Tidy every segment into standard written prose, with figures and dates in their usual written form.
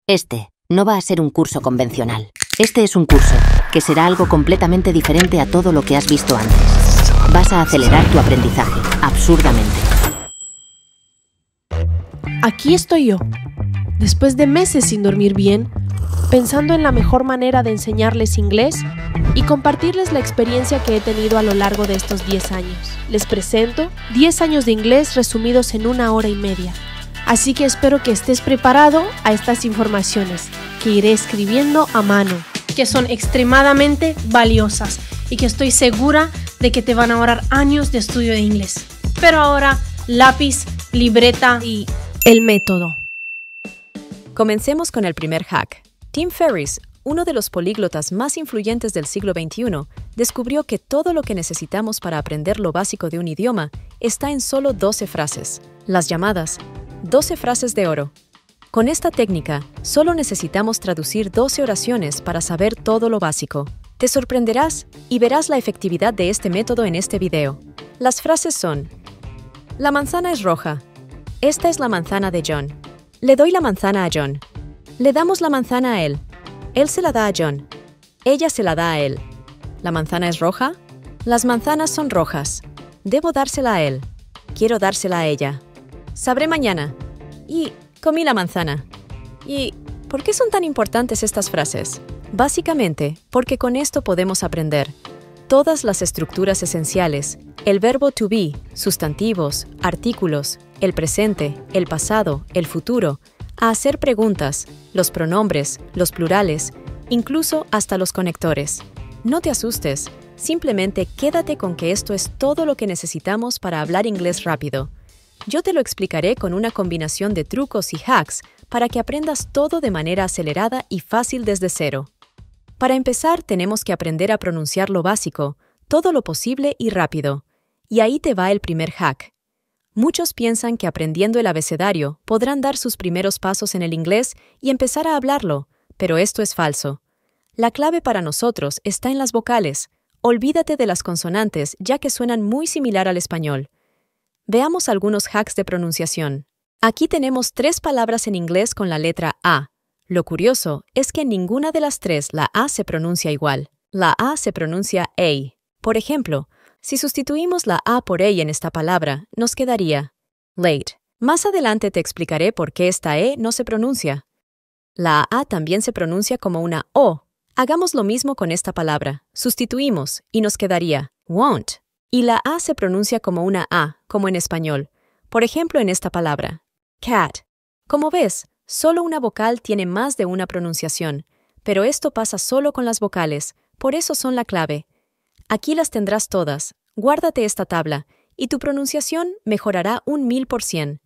Este no va a ser un curso convencional. Este es un curso que será algo completamente diferente a todo lo que has visto antes. Vas a acelerar tu aprendizaje, absurdamente. Aquí estoy yo, después de meses sin dormir bien, pensando en la mejor manera de enseñarles inglés y compartirles la experiencia que he tenido a lo largo de estos 10 años. Les presento 10 años de inglés resumidos en 1 hora y media. Así que espero que estés preparado a estas informaciones que iré escribiendo a mano, que son extremadamente valiosas y que estoy segura de que te van a ahorrar años de estudio de inglés. Pero ahora, lápiz, libreta y el método. Comencemos con el primer hack. Tim Ferriss, uno de los políglotas más influyentes del siglo XXI, descubrió que todo lo que necesitamos para aprender lo básico de un idioma está en solo 12 frases, las llamadas 12 frases de oro. Con esta técnica, solo necesitamos traducir 12 oraciones para saber todo lo básico. Te sorprenderás y verás la efectividad de este método en este video. Las frases son: la manzana es roja. Esta es la manzana de John. Le doy la manzana a John. Le damos la manzana a él. Él se la da a John. Ella se la da a él. ¿La manzana es roja? Las manzanas son rojas. Debo dársela a él. Quiero dársela a ella. Sabré mañana. Y comí la manzana. ¿Y por qué son tan importantes estas frases? Básicamente, porque con esto podemos aprender todas las estructuras esenciales, el verbo to be, sustantivos, artículos, el presente, el pasado, el futuro, a hacer preguntas, los pronombres, los plurales, incluso hasta los conectores. No te asustes, simplemente quédate con que esto es todo lo que necesitamos para hablar inglés rápido. Yo te lo explicaré con una combinación de trucos y hacks para que aprendas todo de manera acelerada y fácil desde cero. Para empezar, tenemos que aprender a pronunciar lo básico, todo lo posible y rápido. Y ahí te va el primer hack. Muchos piensan que aprendiendo el abecedario podrán dar sus primeros pasos en el inglés y empezar a hablarlo, pero esto es falso. La clave para nosotros está en las vocales. Olvídate de las consonantes, ya que suenan muy similar al español. Veamos algunos hacks de pronunciación. Aquí tenemos 3 palabras en inglés con la letra A. Lo curioso es que en ninguna de las 3 la A se pronuncia igual. La A se pronuncia A. Por ejemplo, si sustituimos la A por A en esta palabra, nos quedaría late. Más adelante te explicaré por qué esta E no se pronuncia. La A también se pronuncia como una O. Hagamos lo mismo con esta palabra. Sustituimos y nos quedaría won't. Y la A se pronuncia como una A, como en español. Por ejemplo, en esta palabra, cat. Como ves, solo una vocal tiene más de una pronunciación, pero esto pasa solo con las vocales, por eso son la clave. Aquí las tendrás todas. Guárdate esta tabla, y tu pronunciación mejorará 1000%.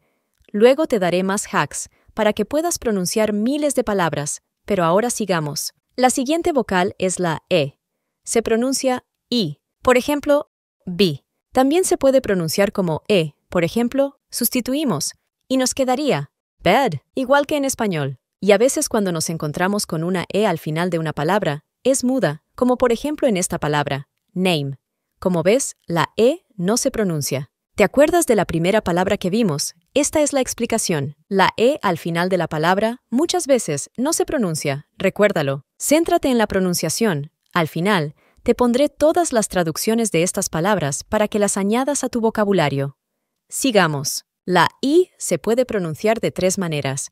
Luego te daré más hacks, para que puedas pronunciar miles de palabras, pero ahora sigamos. La siguiente vocal es la E. Se pronuncia I. Por ejemplo, B. También se puede pronunciar como E. Por ejemplo, sustituimos, y nos quedaría bed, igual que en español. Y a veces cuando nos encontramos con una E al final de una palabra, es muda, como por ejemplo en esta palabra, name. Como ves, la E no se pronuncia. ¿Te acuerdas de la primera palabra que vimos? Esta es la explicación. La E al final de la palabra muchas veces no se pronuncia, recuérdalo. Céntrate en la pronunciación. Al final, te pondré todas las traducciones de estas palabras para que las añadas a tu vocabulario. Sigamos. La I se puede pronunciar de 3 maneras.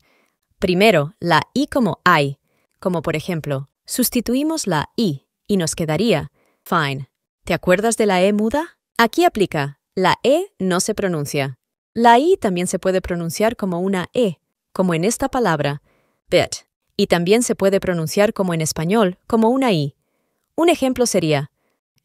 Primero, la I como I, como por ejemplo, sustituimos la I y nos quedaría fine. ¿Te acuerdas de la E muda? Aquí aplica. La E no se pronuncia. La I también se puede pronunciar como una E, como en esta palabra, bit. Y también se puede pronunciar como en español, como una I. Un ejemplo sería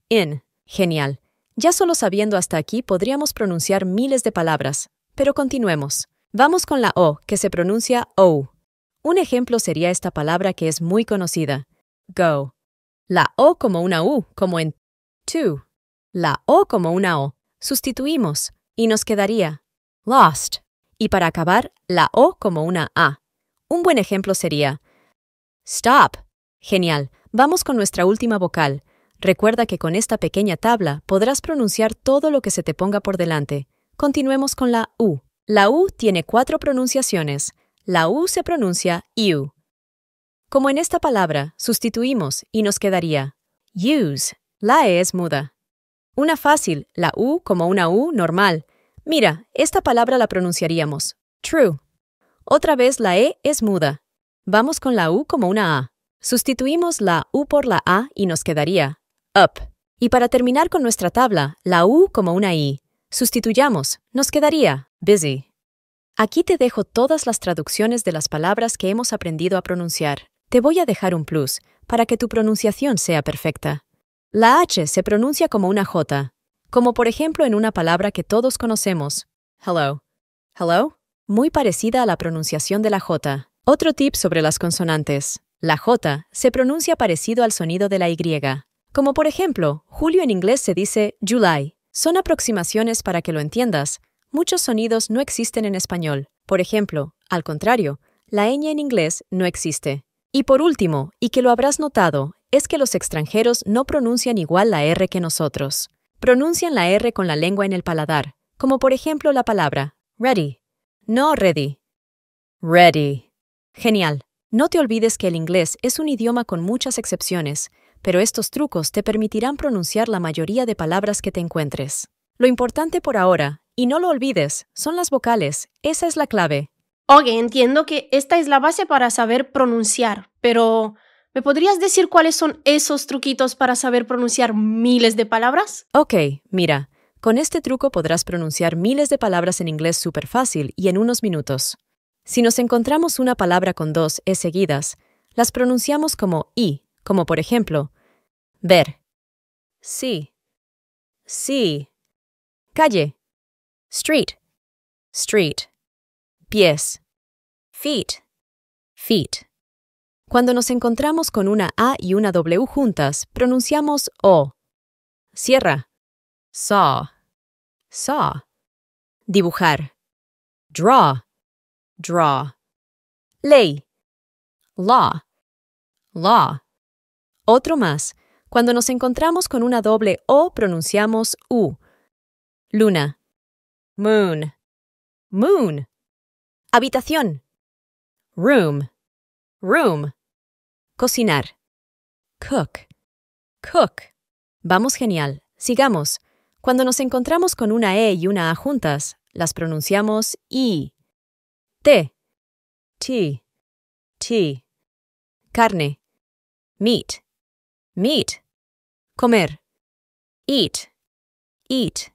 in. Genial. Ya solo sabiendo hasta aquí podríamos pronunciar miles de palabras, pero continuemos. Vamos con la O, que se pronuncia O. Un ejemplo sería esta palabra que es muy conocida, go. La O como una U, como en to. La O como una O. Sustituimos, y nos quedaría lost. Y para acabar, la O como una A. Un buen ejemplo sería stop. Genial. Vamos con nuestra última vocal. Recuerda que con esta pequeña tabla podrás pronunciar todo lo que se te ponga por delante. Continuemos con la U. La U tiene 4 pronunciaciones. La U se pronuncia iu. Como en esta palabra, sustituimos y nos quedaría use. La E es muda. Una fácil, la U como una U normal. Mira, esta palabra la pronunciaríamos true. Otra vez la E es muda. Vamos con la U como una A. Sustituimos la U por la A y nos quedaría up. Y para terminar con nuestra tabla, la U como una I. Sustituyamos, nos quedaría busy. Aquí te dejo todas las traducciones de las palabras que hemos aprendido a pronunciar. Te voy a dejar un plus para que tu pronunciación sea perfecta. La H se pronuncia como una J, como por ejemplo en una palabra que todos conocemos, hello. Hello, muy parecida a la pronunciación de la J. Otro tip sobre las consonantes. La J se pronuncia parecido al sonido de la Y. Como por ejemplo, julio en inglés se dice July. Son aproximaciones para que lo entiendas. Muchos sonidos no existen en español. Por ejemplo, al contrario, la ñ en inglés no existe. Y por último, y que lo habrás notado, es que los extranjeros no pronuncian igual la R que nosotros. Pronuncian la R con la lengua en el paladar, como por ejemplo la palabra ready. No ready. Ready. Genial. No te olvides que el inglés es un idioma con muchas excepciones, pero estos trucos te permitirán pronunciar la mayoría de palabras que te encuentres. Lo importante por ahora, y no lo olvides, son las vocales. Esa es la clave. Ok, entiendo que esta es la base para saber pronunciar, pero ¿me podrías decir cuáles son esos truquitos para saber pronunciar miles de palabras? Ok, mira, con este truco podrás pronunciar miles de palabras en inglés súper fácil y en unos minutos. Si nos encontramos una palabra con dos E seguidas, las pronunciamos como I, como por ejemplo, ver. Sí. Sí. Calle. Street. Street. Pies. Feet. Feet. Cuando nos encontramos con una A y una W juntas, pronunciamos O. Sierra. Saw. Saw. Dibujar. Draw. Draw. Ley. Law. Law. Otro más. Cuando nos encontramos con una doble O, pronunciamos U. Luna. Moon. Moon. Habitación. Room. Room. Cocinar. Cook. Cook. Vamos genial. Sigamos. Cuando nos encontramos con una E y una A juntas, las pronunciamos I. Té. Tea. Tea. Carne. Meat. Meat. Comer. Eat. Eat.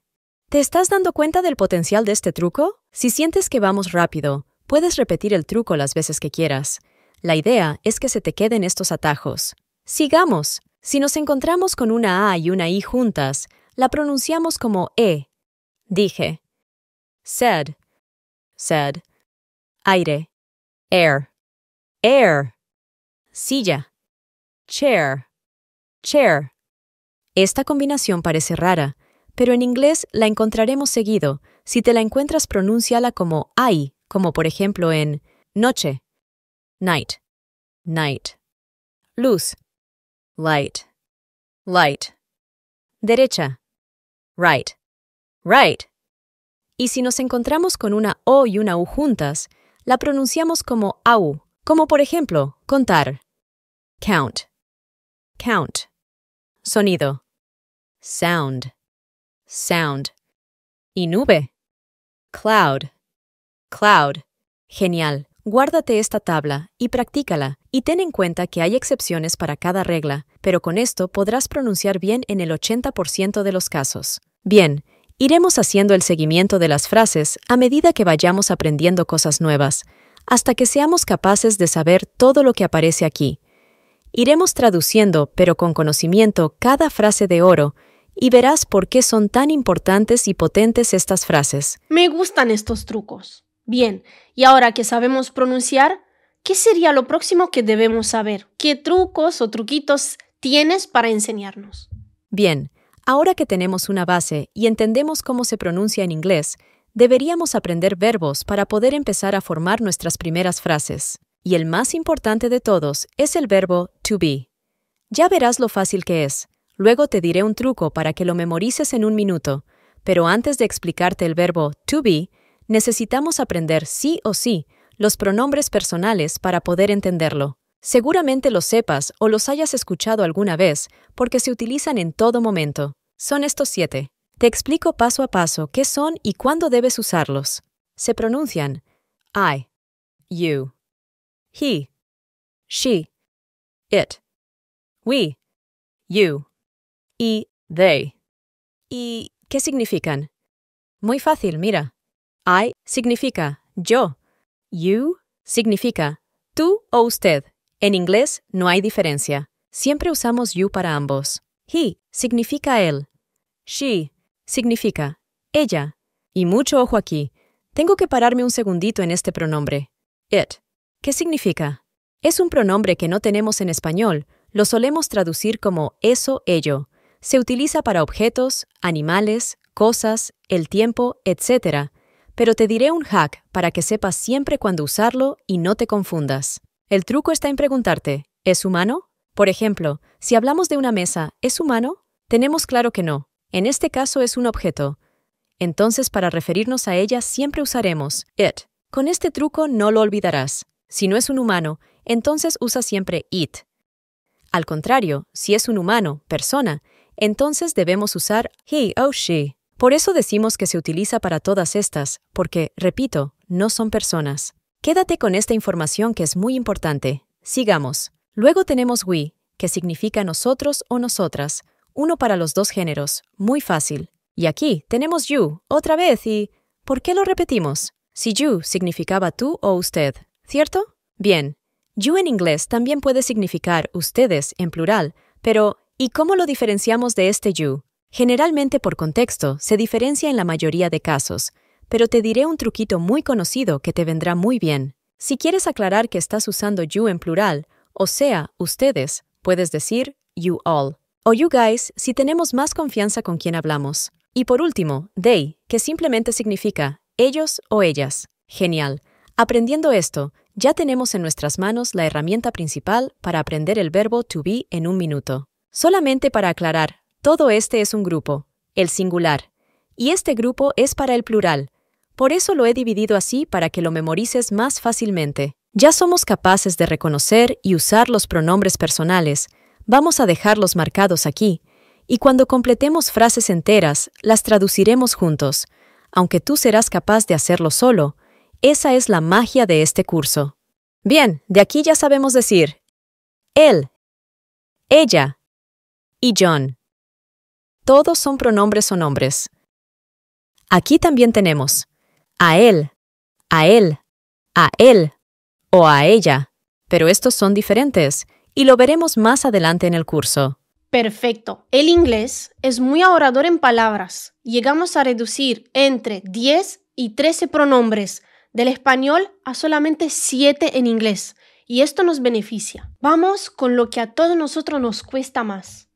¿Te estás dando cuenta del potencial de este truco? Si sientes que vamos rápido, puedes repetir el truco las veces que quieras. La idea es que se te queden estos atajos. Sigamos. Si nos encontramos con una A y una I juntas, la pronunciamos como E. Dije. Said. Said. Aire. Air. Air. Silla. Chair. Chair. Esta combinación parece rara, pero en inglés la encontraremos seguido. Si te la encuentras, pronúnciala como I, como por ejemplo en noche. Night. Night. Luz. Light. Light. Derecha. Right. Right. Y si nos encontramos con una O y una U juntas, la pronunciamos como AU, como por ejemplo, contar. Count. Count. Sonido. Sound. Sound. Y nube. Cloud. Cloud. Genial. Guárdate esta tabla y practícala, y ten en cuenta que hay excepciones para cada regla, pero con esto podrás pronunciar bien en el 80% de los casos. Bien, iremos haciendo el seguimiento de las frases a medida que vayamos aprendiendo cosas nuevas, hasta que seamos capaces de saber todo lo que aparece aquí. Iremos traduciendo, pero con conocimiento, cada frase de oro, y verás por qué son tan importantes y potentes estas frases. Me gustan estos trucos. Bien, y ahora que sabemos pronunciar, ¿qué sería lo próximo que debemos saber? ¿Qué trucos o truquitos tienes para enseñarnos? Bien, ahora que tenemos una base y entendemos cómo se pronuncia en inglés, deberíamos aprender verbos para poder empezar a formar nuestras primeras frases. Y el más importante de todos es el verbo to be. Ya verás lo fácil que es. Luego te diré un truco para que lo memorices en un minuto, pero antes de explicarte el verbo to be, necesitamos aprender sí o sí los pronombres personales para poder entenderlo. Seguramente los sepas o los hayas escuchado alguna vez porque se utilizan en todo momento. Son estos 7. Te explico paso a paso qué son y cuándo debes usarlos. Se pronuncian I, you, he, she, it, we, you y they. ¿Y qué significan? Muy fácil, mira. I significa yo. You significa tú o usted. En inglés no hay diferencia. Siempre usamos you para ambos. He significa él. She significa ella. Y mucho ojo aquí. Tengo que pararme un segundito en este pronombre. It. ¿Qué significa? Es un pronombre que no tenemos en español. Lo solemos traducir como eso, ello. Se utiliza para objetos, animales, cosas, el tiempo, etc. Pero te diré un hack para que sepas siempre cuándo usarlo y no te confundas. El truco está en preguntarte, ¿es humano? Por ejemplo, si hablamos de una mesa, ¿es humano? Tenemos claro que no. En este caso es un objeto. Entonces, para referirnos a ella siempre usaremos it. Con este truco no lo olvidarás. Si no es un humano, entonces usa siempre it. Al contrario, si es un humano, persona, entonces debemos usar he o she. Por eso decimos que se utiliza para todas estas, porque, repito, no son personas. Quédate con esta información que es muy importante. Sigamos. Luego tenemos we, que significa nosotros o nosotras, uno para los dos géneros, muy fácil. Y aquí tenemos you, otra vez, y ¿por qué lo repetimos? Si you significaba tú o usted, ¿cierto? Bien, you en inglés también puede significar ustedes en plural, pero ¿y cómo lo diferenciamos de este you? Generalmente por contexto se diferencia en la mayoría de casos, pero te diré un truquito muy conocido que te vendrá muy bien. Si quieres aclarar que estás usando you en plural, o sea, ustedes, puedes decir you all, o you guys si tenemos más confianza con quien hablamos. Y por último, they, que simplemente significa ellos o ellas. Genial. Aprendiendo esto, ya tenemos en nuestras manos la herramienta principal para aprender el verbo to be en un minuto. Solamente para aclarar, todo este es un grupo, el singular, y este grupo es para el plural. Por eso lo he dividido así para que lo memorices más fácilmente. Ya somos capaces de reconocer y usar los pronombres personales. Vamos a dejarlos marcados aquí, y cuando completemos frases enteras, las traduciremos juntos. Aunque tú serás capaz de hacerlo solo, esa es la magia de este curso. Bien, de aquí ya sabemos decir él, ella y John. Todos son pronombres o nombres. Aquí también tenemos a él o a ella, pero estos son diferentes y lo veremos más adelante en el curso. Perfecto. El inglés es muy ahorrador en palabras. Llegamos a reducir entre 10 y 13 pronombres del español a solamente 7 en inglés, y esto nos beneficia. Vamos con lo que a todos nosotros nos cuesta más,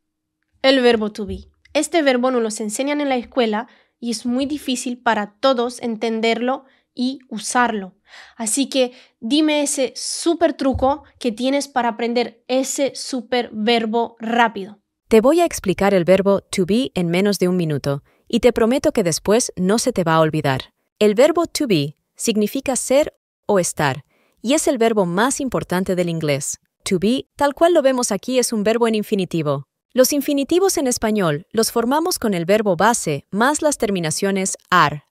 el verbo to be. Este verbo nos lo enseñan en la escuela y es muy difícil para todos entenderlo y usarlo. Así que dime ese súper truco que tienes para aprender ese súper verbo rápido. Te voy a explicar el verbo to be en menos de un minuto y te prometo que después no se te va a olvidar. El verbo to be significa ser o estar y es el verbo más importante del inglés. To be, tal cual lo vemos aquí, es un verbo en infinitivo. Los infinitivos en español los formamos con el verbo base más las terminaciones ar,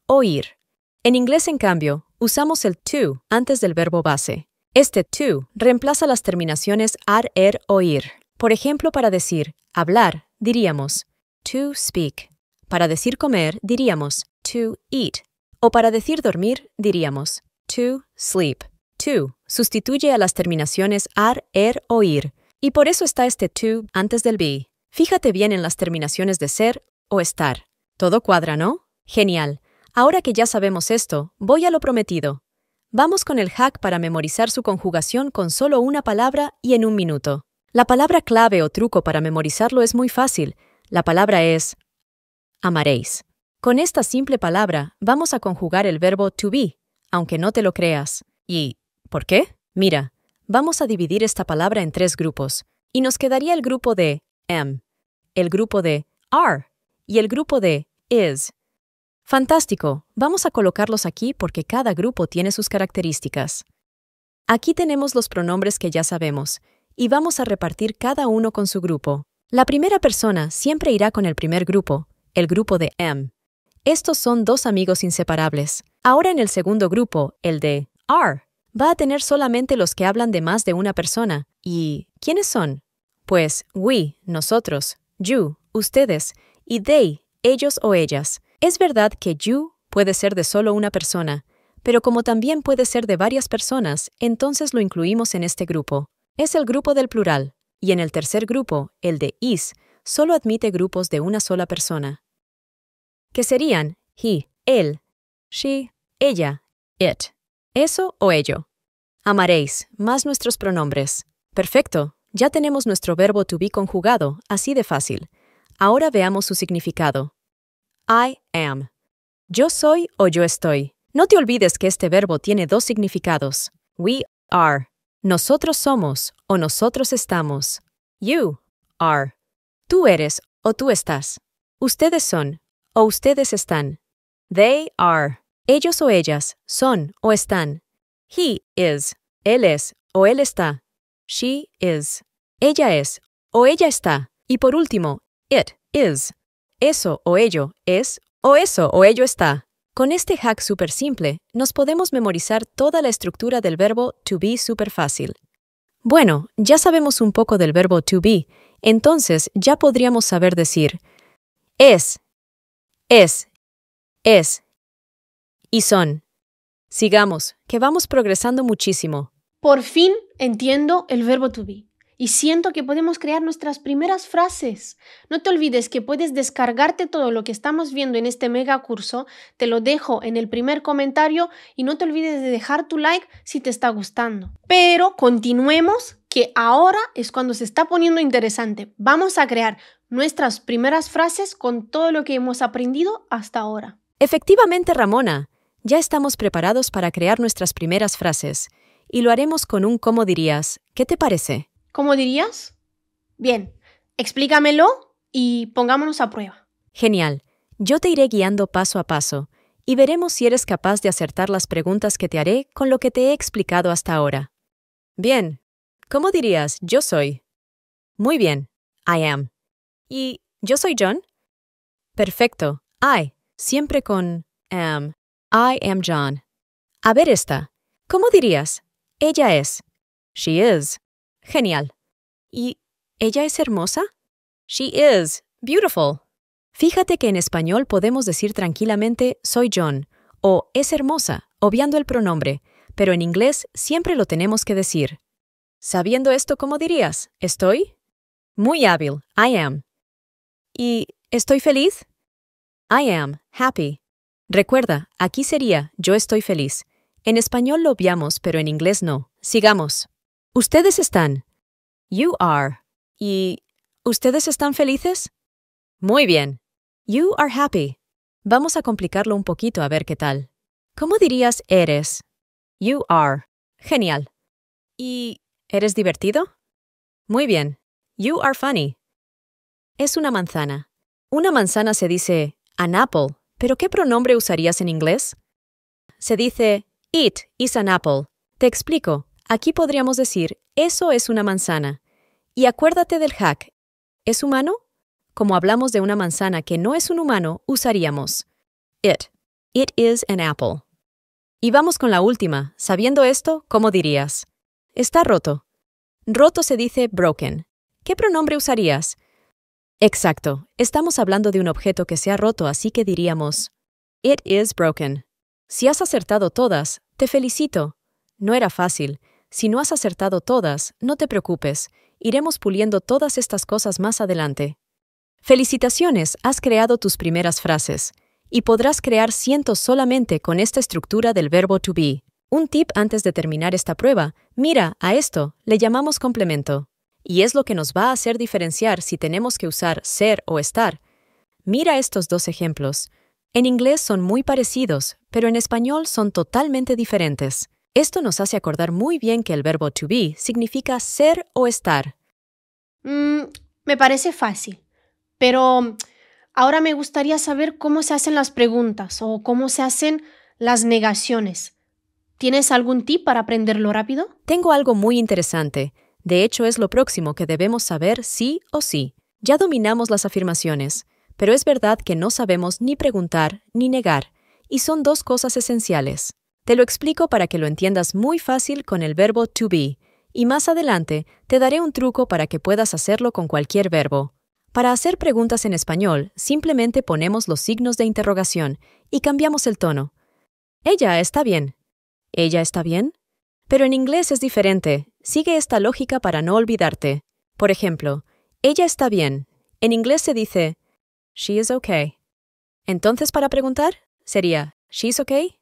o ir. En inglés, en cambio, usamos el to antes del verbo base. Este to reemplaza las terminaciones ar, o ir. Por ejemplo, para decir hablar, diríamos to speak. Para decir comer, diríamos to eat. O para decir dormir, diríamos to sleep. To sustituye a las terminaciones ar, o ir. Y por eso está este to antes del be. Fíjate bien en las terminaciones de ser o estar. ¿Todo cuadra, no? Genial. Ahora que ya sabemos esto, voy a lo prometido. Vamos con el hack para memorizar su conjugación con solo una palabra y en un minuto. La palabra clave o truco para memorizarlo es muy fácil. La palabra es amaréis. Con esta simple palabra vamos a conjugar el verbo to be, aunque no te lo creas. ¿Y por qué? Mira. Vamos a dividir esta palabra en 3 grupos, y nos quedaría el grupo de am, el grupo de are y el grupo de is. Fantástico, vamos a colocarlos aquí porque cada grupo tiene sus características. Aquí tenemos los pronombres que ya sabemos, y vamos a repartir cada uno con su grupo. La primera persona siempre irá con el primer grupo, el grupo de am. Estos son dos amigos inseparables. Ahora en el segundo grupo, el de are, va a tener solamente los que hablan de más de una persona. ¿Y quiénes son? Pues we, nosotros, you, ustedes, y they, ellos o ellas. Es verdad que you puede ser de solo una persona, pero como también puede ser de varias personas, entonces lo incluimos en este grupo. Es el grupo del plural, y en el tercer grupo, el de is, solo admite grupos de una sola persona, que serían he, él, she, ella, it, eso o ello. Amaréis, más nuestros pronombres. Perfecto, ya tenemos nuestro verbo to be conjugado, así de fácil. Ahora veamos su significado. I am. Yo soy o yo estoy. No te olvides que este verbo tiene dos significados. We are. Nosotros somos o nosotros estamos. You are. Tú eres o tú estás. Ustedes son o ustedes están. They are. Ellos o ellas son o están. He is. Él es o él está. She is. Ella es o ella está. Y por último, it is. Eso o ello es o eso o ello está. Con este hack súper simple, nos podemos memorizar toda la estructura del verbo to be súper fácil. Bueno, ya sabemos un poco del verbo to be, entonces ya podríamos saber decir es y son. Sigamos, que vamos progresando muchísimo. Por fin entiendo el verbo to be y siento que podemos crear nuestras primeras frases. No te olvides que puedes descargarte todo lo que estamos viendo en este mega curso. Te lo dejo en el primer comentario y no te olvides de dejar tu like si te está gustando. Pero continuemos, que ahora es cuando se está poniendo interesante. Vamos a crear nuestras primeras frases con todo lo que hemos aprendido hasta ahora. Efectivamente, Ramona, ya estamos preparados para crear nuestras primeras frases. Y lo haremos con un ¿cómo dirías? ¿Qué te parece? ¿Cómo dirías? Bien, explícamelo y pongámonos a prueba. Genial. Yo te iré guiando paso a paso y veremos si eres capaz de acertar las preguntas que te haré con lo que te he explicado hasta ahora. Bien. ¿Cómo dirías yo soy? Muy bien. I am. ¿Y yo soy John? Perfecto. I. Siempre con am. I am John. A ver esta. ¿Cómo dirías? Ella es. She is. Genial. ¿Y ella es hermosa? She is. Beautiful. Fíjate que en español podemos decir tranquilamente soy John o es hermosa, obviando el pronombre, pero en inglés siempre lo tenemos que decir. Sabiendo esto, ¿cómo dirías? ¿Estoy? Muy hábil. I am. ¿Y estoy feliz? I am happy. Recuerda, aquí sería yo estoy feliz. En español lo obviamos, pero en inglés no. Sigamos. Ustedes están. You are. ¿Y ustedes están felices? Muy bien. You are happy. Vamos a complicarlo un poquito a ver qué tal. ¿Cómo dirías eres? You are. Genial. ¿Y eres divertido? Muy bien. You are funny. Es una manzana. Una manzana se dice an apple, pero ¿qué pronombre usarías en inglés? Se dice it is an apple. Te explico. Aquí podríamos decir eso es una manzana. Y acuérdate del hack. ¿Es humano? Como hablamos de una manzana que no es un humano, usaríamos it. It is an apple. Y vamos con la última. Sabiendo esto, ¿cómo dirías? Está roto. Roto se dice broken. ¿Qué pronombre usarías? Exacto. Estamos hablando de un objeto que se ha roto, así que diríamos it is broken. Si has acertado todas, te felicito. No era fácil. Si no has acertado todas, no te preocupes. Iremos puliendo todas estas cosas más adelante. Felicitaciones, has creado tus primeras frases. Y podrás crear cientos solamente con esta estructura del verbo to be. Un tip antes de terminar esta prueba, mira, a esto le llamamos complemento. Y es lo que nos va a hacer diferenciar si tenemos que usar ser o estar. Mira estos dos ejemplos. En inglés son muy parecidos, pero en español son totalmente diferentes. Esto nos hace acordar muy bien que el verbo to be significa ser o estar. Me parece fácil, pero ahora me gustaría saber cómo se hacen las preguntas o cómo se hacen las negaciones. ¿Tienes algún tip para aprenderlo rápido? Tengo algo muy interesante. De hecho, es lo próximo que debemos saber sí o sí. Ya dominamos las afirmaciones, pero es verdad que no sabemos ni preguntar ni negar, y son dos cosas esenciales. Te lo explico para que lo entiendas muy fácil con el verbo to be, y más adelante te daré un truco para que puedas hacerlo con cualquier verbo. Para hacer preguntas en español, simplemente ponemos los signos de interrogación y cambiamos el tono. Ella está bien. ¿Ella está bien? Pero en inglés es diferente. Sigue esta lógica para no olvidarte. Por ejemplo, ella está bien. En inglés se dice, she is okay. Entonces, para preguntar, sería, she's okay?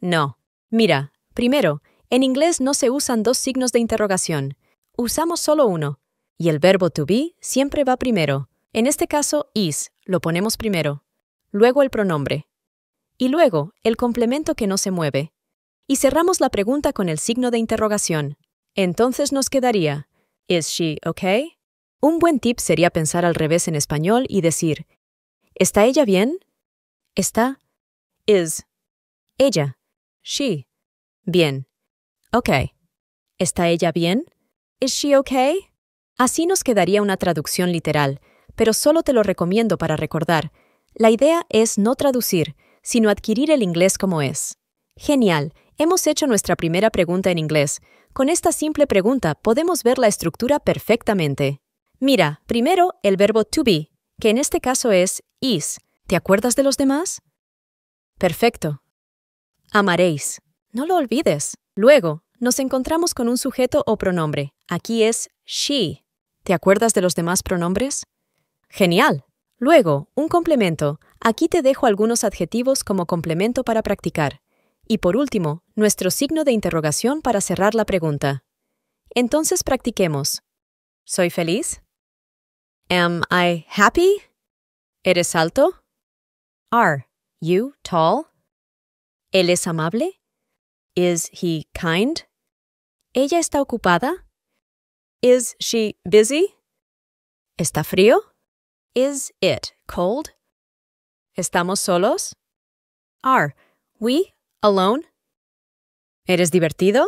No. Mira, primero, en inglés no se usan dos signos de interrogación. Usamos solo uno. Y el verbo to be siempre va primero. En este caso, is, lo ponemos primero. Luego el pronombre. Y luego, el complemento que no se mueve. Y cerramos la pregunta con el signo de interrogación. Entonces nos quedaría, ¿is she okay? Un buen tip sería pensar al revés en español y decir, ¿está ella bien? Está, is, ella, she, bien, okay. ¿Está ella bien? ¿Is she okay? Así nos quedaría una traducción literal, pero solo te lo recomiendo para recordar. La idea es no traducir, sino adquirir el inglés como es. Genial, hemos hecho nuestra primera pregunta en inglés. Con esta simple pregunta podemos ver la estructura perfectamente. Mira, primero el verbo to be, que en este caso es is. ¿Te acuerdas de los demás? Perfecto. Amaréis. No lo olvides. Luego, nos encontramos con un sujeto o pronombre. Aquí es she. ¿Te acuerdas de los demás pronombres? Genial. Luego, un complemento. Aquí te dejo algunos adjetivos como complemento para practicar. Y por último, nuestro signo de interrogación para cerrar la pregunta. Entonces practiquemos. ¿Soy feliz? Am I happy? ¿Eres alto? Are you tall? ¿Él es amable? Is he kind? ¿Ella está ocupada? Is she busy? ¿Está frío? Is it cold? ¿Estamos solos? Are we alone? ¿Eres divertido?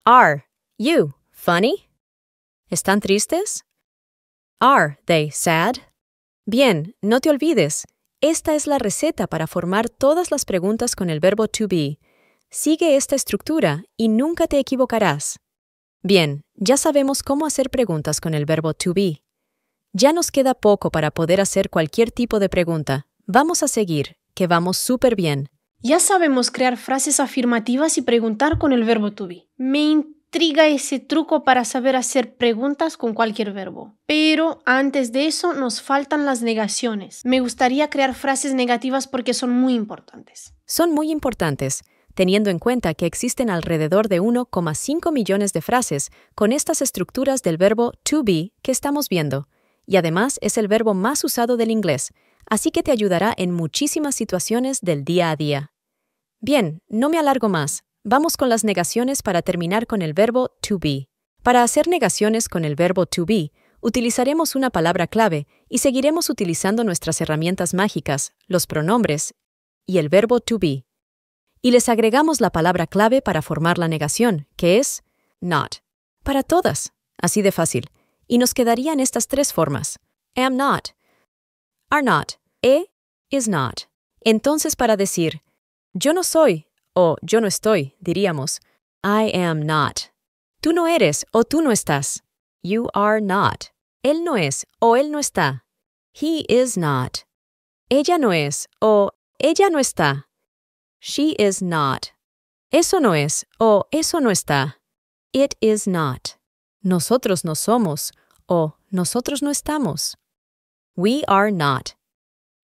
Are you funny? ¿Están tristes? Are they sad? Bien, no te olvides. Esta es la receta para formar todas las preguntas con el verbo to be. Sigue esta estructura y nunca te equivocarás. Bien, ya sabemos cómo hacer preguntas con el verbo to be. Ya nos queda poco para poder hacer cualquier tipo de pregunta. Vamos a seguir, que vamos súper bien. Ya sabemos crear frases afirmativas y preguntar con el verbo to be. Me intriga ese truco para saber hacer preguntas con cualquier verbo. Pero antes de eso nos faltan las negaciones. Me gustaría crear frases negativas porque son muy importantes. Son muy importantes, teniendo en cuenta que existen alrededor de 1,5 millones de frases con estas estructuras del verbo to be que estamos viendo. Y además es el verbo más usado del inglés, así que te ayudará en muchísimas situaciones del día a día. Bien, no me alargo más. Vamos con las negaciones para terminar con el verbo to be. Para hacer negaciones con el verbo to be, utilizaremos una palabra clave y seguiremos utilizando nuestras herramientas mágicas, los pronombres y el verbo to be. Y les agregamos la palabra clave para formar la negación, que es not. Para todas, así de fácil. Y nos quedarían estas tres formas. Am not, are not, is not. Entonces, para decir yo no soy o yo no estoy, diríamos I am not. Tú no eres o tú no estás. You are not. Él no es o él no está. He is not. Ella no es o ella no está. She is not. Eso no es o eso no está. It is not. Nosotros no somos o nosotros no estamos. We are not.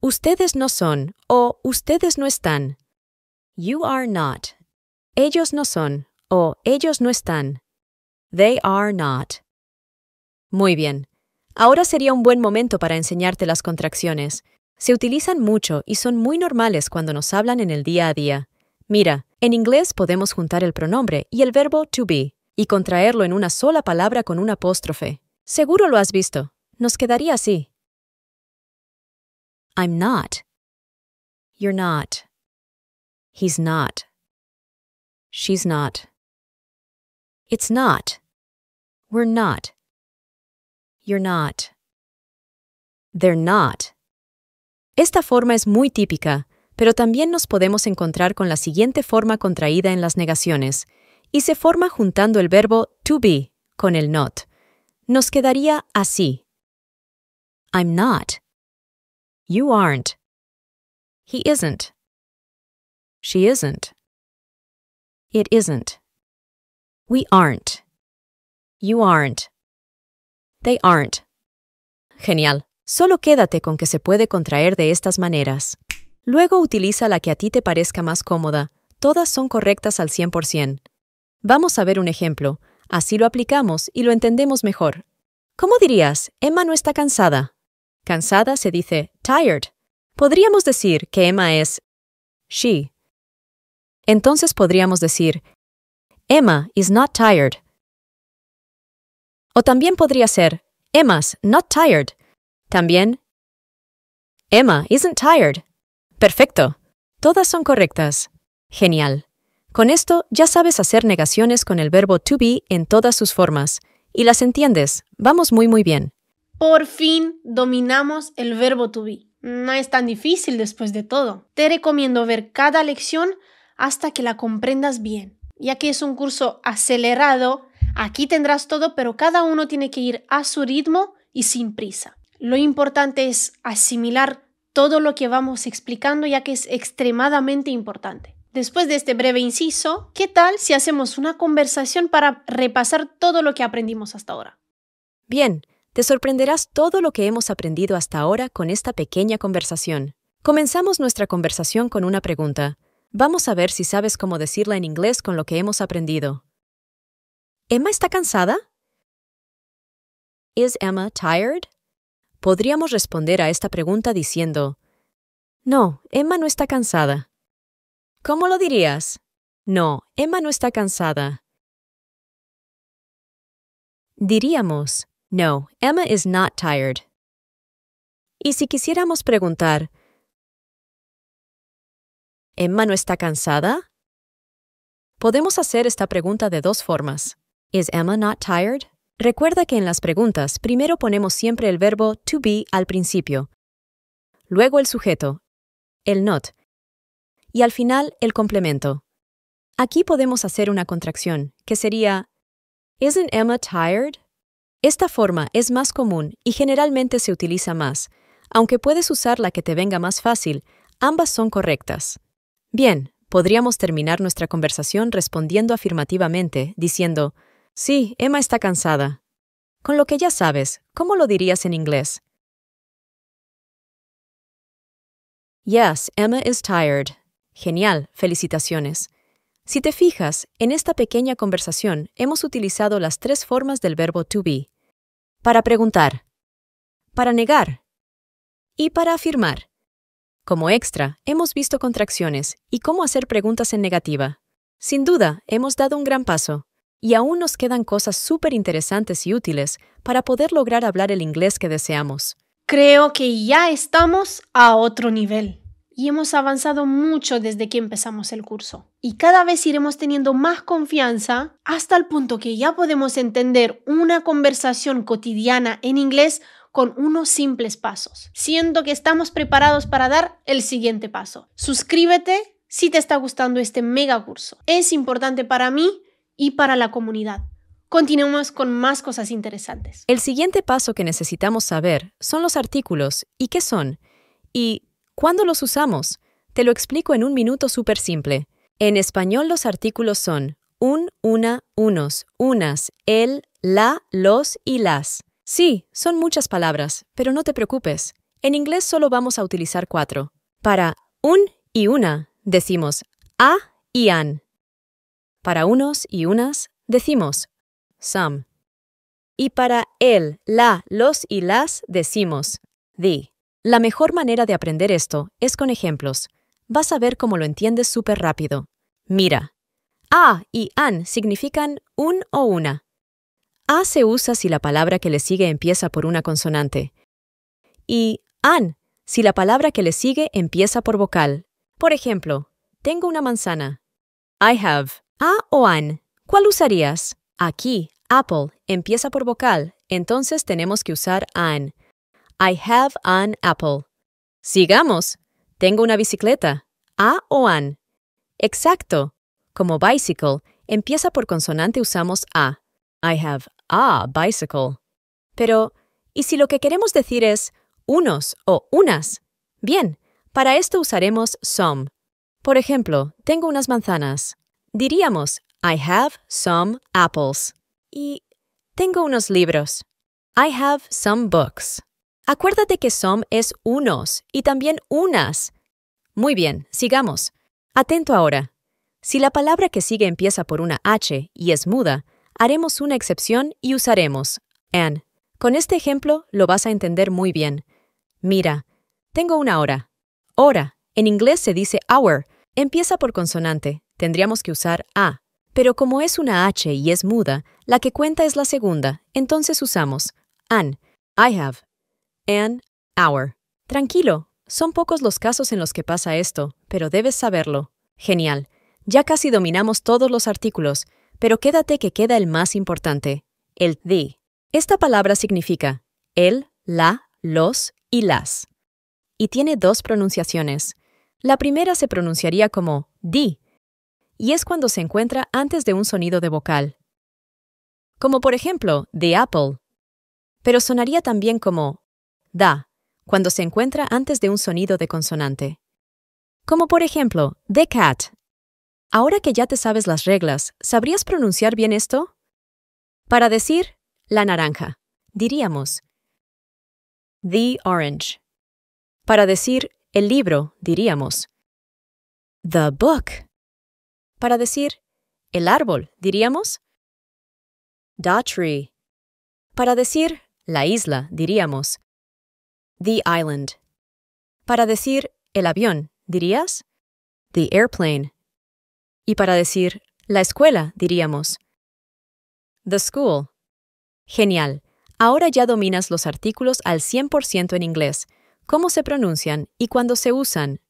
Ustedes no son o ustedes no están. You are not. Ellos no son o ellos no están. They are not. Muy bien. Ahora sería un buen momento para enseñarte las contracciones. Se utilizan mucho y son muy normales cuando nos hablan en el día a día. Mira, en inglés podemos juntar el pronombre y el verbo to be y contraerlo en una sola palabra con un apóstrofe. Seguro lo has visto. Nos quedaría así. I'm not. You're not. He's not. She's not. It's not. We're not. You're not. They're not. Esta forma es muy típica, pero también nos podemos encontrar con la siguiente forma contraída en las negaciones, y se forma juntando el verbo to be con el not. Nos quedaría así. I'm not. You aren't. He isn't. She isn't. It isn't. We aren't. You aren't. They aren't. Genial. Solo quédate con que se puede contraer de estas maneras. Luego utiliza la que a ti te parezca más cómoda. Todas son correctas al 100%. Vamos a ver un ejemplo. Así lo aplicamos y lo entendemos mejor. ¿Cómo dirías? Emma no está cansada. Cansada se dice tired. Podríamos decir que Emma es she. Entonces podríamos decir Emma is not tired. O también podría ser Emma's not tired. También Emma isn't tired. Perfecto. Todas son correctas. Genial. Con esto ya sabes hacer negaciones con el verbo to be en todas sus formas. Y las entiendes. Vamos muy bien. Por fin dominamos el verbo to be. No es tan difícil después de todo. Te recomiendo ver cada lección hasta que la comprendas bien. Ya que es un curso acelerado, aquí tendrás todo, pero cada uno tiene que ir a su ritmo y sin prisa. Lo importante es asimilar todo lo que vamos explicando, ya que es extremadamente importante. Después de este breve inciso, ¿qué tal si hacemos una conversación para repasar todo lo que aprendimos hasta ahora? Bien, te sorprenderás todo lo que hemos aprendido hasta ahora con esta pequeña conversación. Comenzamos nuestra conversación con una pregunta. Vamos a ver si sabes cómo decirla en inglés con lo que hemos aprendido. ¿Emma está cansada? ¿Is Emma tired? Podríamos responder a esta pregunta diciendo, no, Emma no está cansada. ¿Cómo lo dirías? No, Emma no está cansada. Diríamos, no, Emma is not tired. Y si quisiéramos preguntar, ¿Emma no está cansada? Podemos hacer esta pregunta de dos formas. ¿Is Emma not tired? Recuerda que en las preguntas primero ponemos siempre el verbo to be al principio, luego el sujeto, el not, y al final el complemento. Aquí podemos hacer una contracción, que sería ¿Isn't Emma tired? Esta forma es más común y generalmente se utiliza más. Aunque puedes usar la que te venga más fácil, ambas son correctas. Bien, podríamos terminar nuestra conversación respondiendo afirmativamente, diciendo, sí, Emma está cansada. Con lo que ya sabes, ¿cómo lo dirías en inglés? Yes, Emma is tired. Genial, felicitaciones. Si te fijas, en esta pequeña conversación hemos utilizado las tres formas del verbo to be. Para preguntar, para negar y para afirmar. Como extra, hemos visto contracciones y cómo hacer preguntas en negativa. Sin duda, hemos dado un gran paso. Y aún nos quedan cosas súper interesantes y útiles para poder lograr hablar el inglés que deseamos. Creo que ya estamos a otro nivel. Y hemos avanzado mucho desde que empezamos el curso. Y cada vez iremos teniendo más confianza hasta el punto que ya podemos entender una conversación cotidiana en inglés con unos simples pasos. Siento que estamos preparados para dar el siguiente paso. Suscríbete si te está gustando este mega curso. Es importante para mí y para la comunidad. Continuemos con más cosas interesantes. El siguiente paso que necesitamos saber son los artículos y qué son. Y ¿cuándo los usamos? Te lo explico en un minuto súper simple. En español los artículos son un, una, unos, unas, el, la, los y las. Sí, son muchas palabras, pero no te preocupes. En inglés solo vamos a utilizar 4. Para un y una decimos a y an. Para unos y unas decimos some. Y para el, la, los y las decimos the. La mejor manera de aprender esto es con ejemplos. Vas a ver cómo lo entiendes súper rápido. Mira, a y an significan un o una. A se usa si la palabra que le sigue empieza por una consonante. Y an si la palabra que le sigue empieza por vocal. Por ejemplo, tengo una manzana. I have ¿A o an? ¿Cuál usarías? Aquí, apple empieza por vocal, entonces tenemos que usar an. I have an apple. Sigamos. Tengo una bicicleta. ¿A o an? Exacto. Como bicycle, empieza por consonante usamos a. I have a bicycle. Pero, ¿y si lo que queremos decir es unos o unas? Bien, para esto usaremos some. Por ejemplo, tengo unas manzanas. Diríamos, I have some apples. Y tengo unos libros. I have some books. Acuérdate que some es unos y también unas. Muy bien, sigamos. Atento ahora. Si la palabra que sigue empieza por una H y es muda, haremos una excepción y usaremos an. Con este ejemplo lo vas a entender muy bien. Mira, tengo una hora. Hora, en inglés se dice hour, empieza por consonante, tendríamos que usar a. Pero como es una H y es muda, la que cuenta es la segunda, entonces usamos an. I have an hour. Tranquilo, son pocos los casos en los que pasa esto, pero debes saberlo. Genial. Ya casi dominamos todos los artículos, pero quédate que queda el más importante, el the. Esta palabra significa el, la, los y las. Y tiene dos pronunciaciones. La primera se pronunciaría como the, y es cuando se encuentra antes de un sonido de vocal. Como por ejemplo, the apple. Pero sonaría también como da, cuando se encuentra antes de un sonido de consonante. Como por ejemplo, the cat. Ahora que ya te sabes las reglas, ¿sabrías pronunciar bien esto? Para decir la naranja, diríamos the orange. Para decir el libro, diríamos the book. Para decir el árbol, diríamos the tree. Para decir la isla, diríamos the island. Para decir el avión, ¿dirías the airplane? Y para decir la escuela, diríamos the school. Genial. Ahora ya dominas los artículos al 100% en inglés, cómo se pronuncian y cuándo se usan.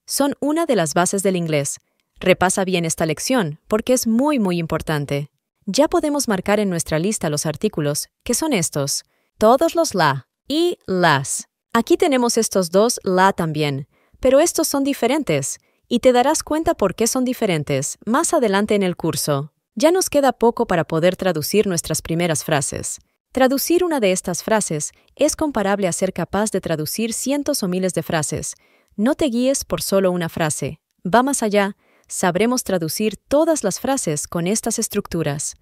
Son una de las bases del inglés. Repasa bien esta lección, porque es muy importante. Ya podemos marcar en nuestra lista los artículos, que son estos, todos los la y las. Aquí tenemos estos dos la también, pero estos son diferentes, y te darás cuenta por qué son diferentes más adelante en el curso. Ya nos queda poco para poder traducir nuestras primeras frases. Traducir una de estas frases es comparable a ser capaz de traducir cientos o miles de frases. No te guíes por solo una frase. Va más allá, sabremos traducir todas las frases con estas estructuras.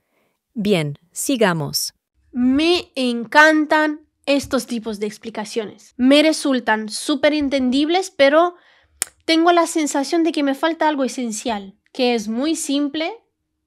Bien, sigamos. Me encantan estos tipos de explicaciones. Me resultan súper entendibles, pero tengo la sensación de que me falta algo esencial, que es muy simple,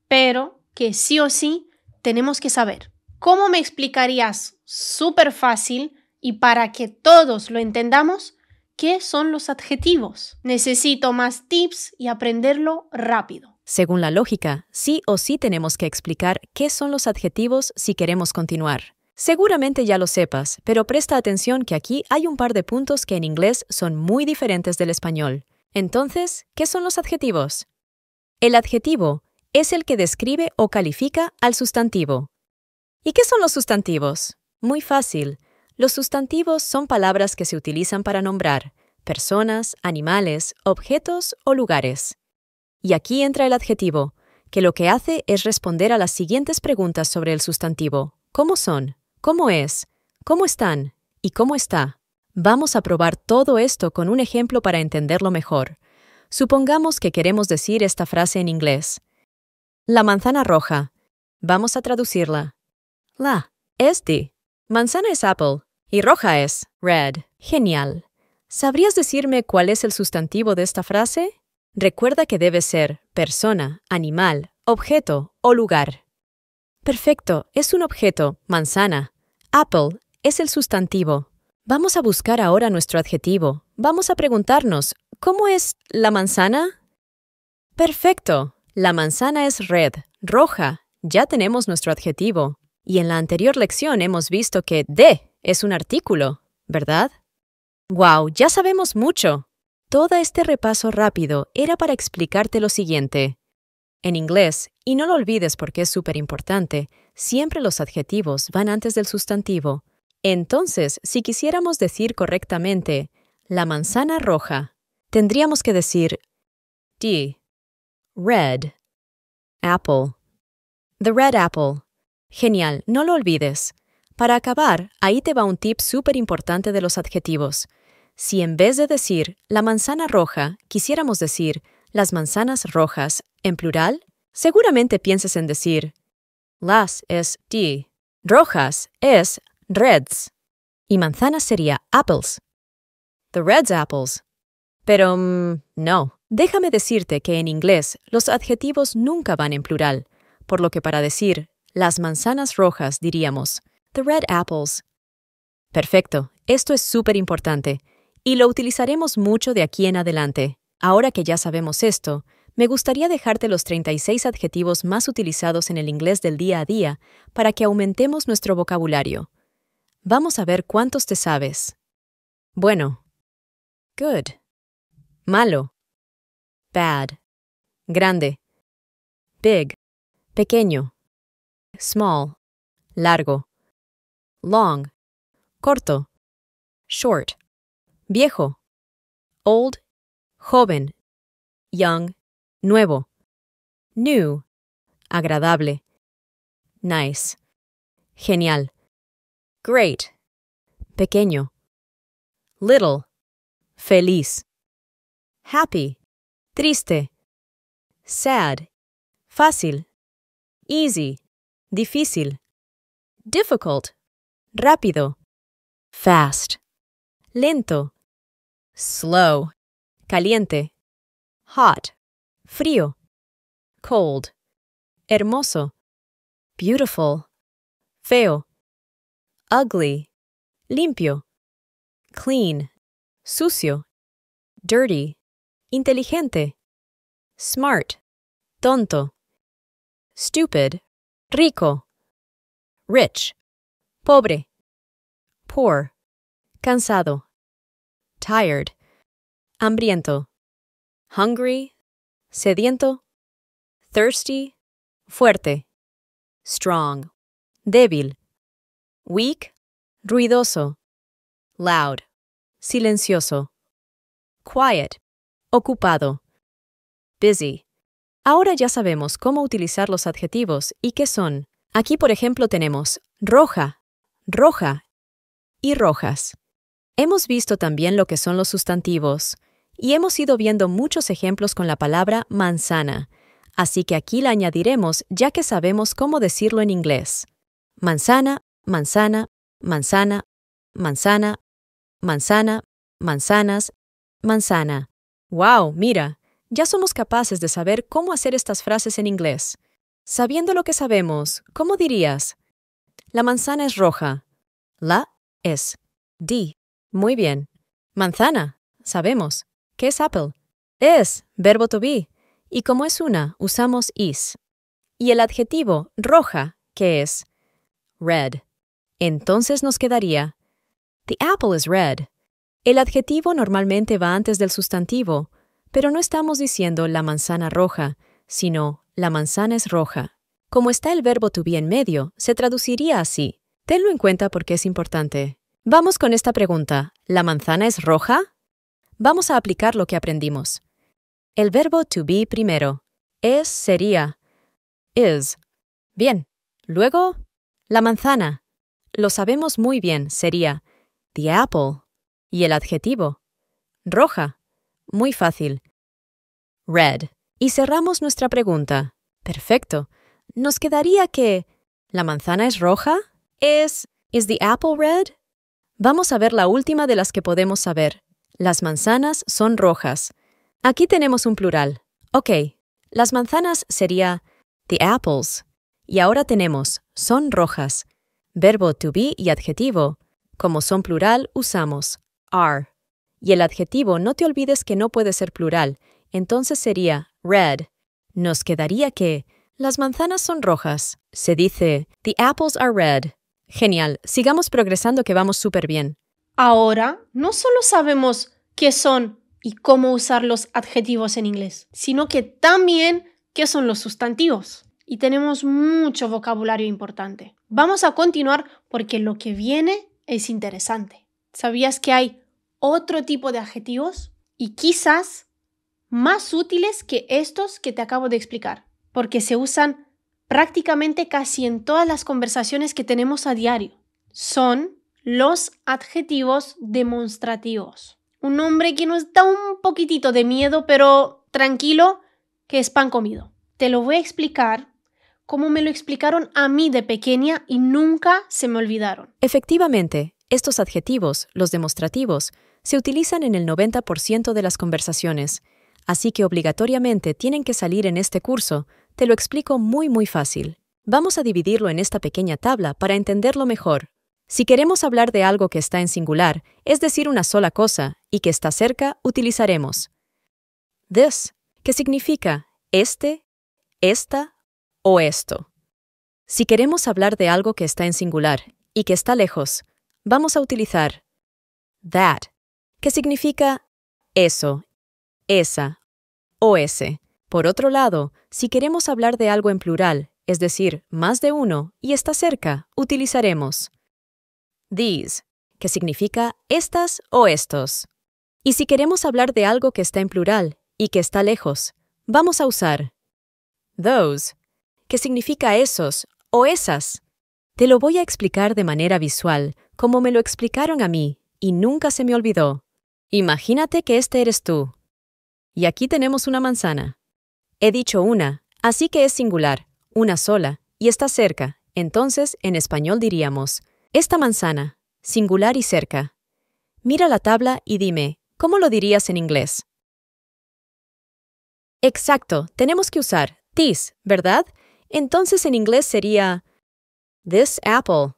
pero que sí o sí tenemos que saber. ¿Cómo me explicarías súper fácil y para que todos lo entendamos qué son los adjetivos? Necesito más tips y aprenderlo rápido. Según la lógica, sí o sí tenemos que explicar qué son los adjetivos si queremos continuar. Seguramente ya lo sepas, pero presta atención que aquí hay un par de puntos que en inglés son muy diferentes del español. Entonces, ¿qué son los adjetivos? El adjetivo es el que describe o califica al sustantivo. ¿Y qué son los sustantivos? Muy fácil. Los sustantivos son palabras que se utilizan para nombrar personas, animales, objetos o lugares. Y aquí entra el adjetivo, que lo que hace es responder a las siguientes preguntas sobre el sustantivo. ¿Cómo son? ¿Cómo es? ¿Cómo están? ¿Y cómo está? Vamos a probar todo esto con un ejemplo para entenderlo mejor. Supongamos que queremos decir esta frase en inglés. La manzana roja. Vamos a traducirla. La es the. Manzana es apple y roja es red. Genial. ¿Sabrías decirme cuál es el sustantivo de esta frase? Recuerda que debe ser persona, animal, objeto o lugar. Perfecto, es un objeto, manzana. Apple es el sustantivo. Vamos a buscar ahora nuestro adjetivo. Vamos a preguntarnos, ¿cómo es la manzana? Perfecto, la manzana es red, roja. Ya tenemos nuestro adjetivo. Y en la anterior lección hemos visto que de es un artículo, ¿verdad? ¡Wow! Ya sabemos mucho. Todo este repaso rápido era para explicarte lo siguiente. En inglés, y no lo olvides porque es súper importante, siempre los adjetivos van antes del sustantivo. Entonces, si quisiéramos decir correctamente la manzana roja, tendríamos que decir the red apple. The red apple. Genial, no lo olvides. Para acabar, ahí te va un tip súper importante de los adjetivos. Si en vez de decir la manzana roja, quisiéramos decir las manzanas rojas en plural, seguramente pienses en decir las es die, rojas es reds y manzanas sería apples. The red's apples. Pero no, déjame decirte que en inglés los adjetivos nunca van en plural, por lo que para decir las manzanas rojas diríamos the red apples. Perfecto, esto es súper importante y lo utilizaremos mucho de aquí en adelante. Ahora que ya sabemos esto, me gustaría dejarte los 36 adjetivos más utilizados en el inglés del día a día para que aumentemos nuestro vocabulario. Vamos a ver cuántos te sabes. Bueno. Good. Malo. Bad. Grande. Big. Pequeño. Small. Largo. Long. Corto. Short. Viejo. Old. Joven. Young. Nuevo. New. Agradable. Nice. Genial. Great. Pequeño. Little. Feliz. Happy. Triste. Sad. Fácil. Easy. Difícil. Difficult. Rápido. Fast. Lento. Slow. Caliente. Hot. Frío. Cold. Hermoso. Beautiful. Feo. Ugly. Limpio. Clean. Sucio. Dirty. Inteligente. Smart. Tonto. Stupid. Rico. Rich. Pobre. Poor. Cansado. Tired. Hambriento. Hungry. Sediento. Thirsty. Fuerte. Strong. Débil. Weak. Ruidoso. Loud. Silencioso. Quiet. Ocupado. Busy. Ahora ya sabemos cómo utilizar los adjetivos y qué son. Aquí, por ejemplo, tenemos roja, roja y rojas. Hemos visto también lo que son los sustantivos y hemos ido viendo muchos ejemplos con la palabra manzana, así que aquí la añadiremos ya que sabemos cómo decirlo en inglés. Manzana, manzana, manzana, manzana, manzana, manzanas, manzana. ¡Wow! Mira, ya somos capaces de saber cómo hacer estas frases en inglés. Sabiendo lo que sabemos, ¿cómo dirías? La manzana es roja. La es D. Muy bien. Manzana, sabemos. ¿Qué es apple? Es, verbo to be. Y como es una, usamos is. Y el adjetivo roja, ¿qué es? Red. Entonces nos quedaría the apple is red. El adjetivo normalmente va antes del sustantivo, pero no estamos diciendo la manzana roja, sino la manzana es roja. Como está el verbo to be en medio, se traduciría así. Tenlo en cuenta porque es importante. Vamos con esta pregunta. ¿La manzana es roja? Vamos a aplicar lo que aprendimos. El verbo to be primero. Es sería is. Bien. Luego, la manzana. Lo sabemos muy bien, sería the apple. Y el adjetivo. Roja. Muy fácil. Red. Y cerramos nuestra pregunta. Perfecto. Nos quedaría que ¿la manzana es roja? ¿Is the apple red? Vamos a ver la última de las que podemos saber. Las manzanas son rojas. Aquí tenemos un plural. Ok, las manzanas sería the apples. Y ahora tenemos son rojas. Verbo to be y adjetivo. Como son plural, usamos are. Y el adjetivo no te olvides que no puede ser plural. Entonces sería red. Nos quedaría que las manzanas son rojas. Se dice the apples are red. Genial, sigamos progresando que vamos súper bien. Ahora, no solo sabemos qué son y cómo usar los adjetivos en inglés, sino que también qué son los sustantivos. Y tenemos mucho vocabulario importante. Vamos a continuar porque lo que viene es interesante. ¿Sabías que hay otro tipo de adjetivos? Y quizás más útiles que estos que te acabo de explicar, porque se usan prácticamente casi en todas las conversaciones que tenemos a diario. Son los adjetivos demostrativos. Un nombre que nos da un poquitito de miedo, pero tranquilo, que es pan comido. Te lo voy a explicar como me lo explicaron a mí de pequeña y nunca se me olvidaron. Efectivamente, estos adjetivos, los demostrativos, se utilizan en el 90% de las conversaciones, así que obligatoriamente tienen que salir en este curso. Te lo explico muy fácil. Vamos a dividirlo en esta pequeña tabla para entenderlo mejor. Si queremos hablar de algo que está en singular, es decir, una sola cosa, y que está cerca, utilizaremos this, que significa este, esta o esto. Si queremos hablar de algo que está en singular y que está lejos, vamos a utilizar that, que significa eso, esa o ese. Por otro lado, si queremos hablar de algo en plural, es decir, más de uno, y está cerca, utilizaremos these, que significa estas o estos. Y si queremos hablar de algo que está en plural y que está lejos, vamos a usar those, que significa esos o esas. Te lo voy a explicar de manera visual, como me lo explicaron a mí, y nunca se me olvidó. Imagínate que este eres tú. Y aquí tenemos una manzana. He dicho una, así que es singular, una sola, y está cerca. Entonces, en español diríamos, esta manzana, singular y cerca. Mira la tabla y dime, ¿cómo lo dirías en inglés? Exacto, tenemos que usar this, ¿verdad? Entonces en inglés sería this apple.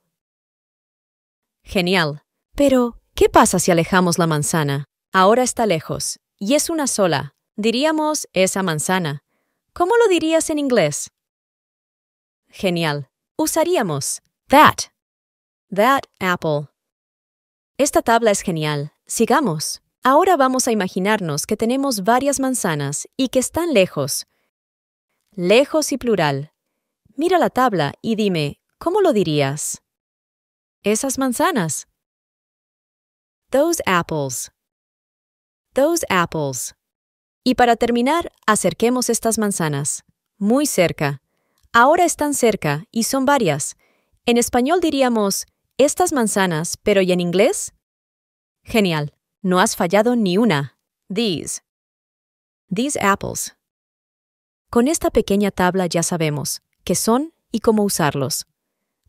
Genial. Pero, ¿qué pasa si alejamos la manzana? Ahora está lejos, y es una sola. Diríamos esa manzana. ¿Cómo lo dirías en inglés? Genial. Usaríamos that. That apple. Esta tabla es genial. Sigamos. Ahora vamos a imaginarnos que tenemos varias manzanas y que están lejos. Lejos y plural. Mira la tabla y dime, ¿cómo lo dirías? Esas manzanas. Those apples. Those apples. Y para terminar, acerquemos estas manzanas. Muy cerca. Ahora están cerca y son varias. En español diríamos, estas manzanas, pero ¿y en inglés? Genial. No has fallado ni una. These. These apples. Con esta pequeña tabla ya sabemos qué son y cómo usarlos.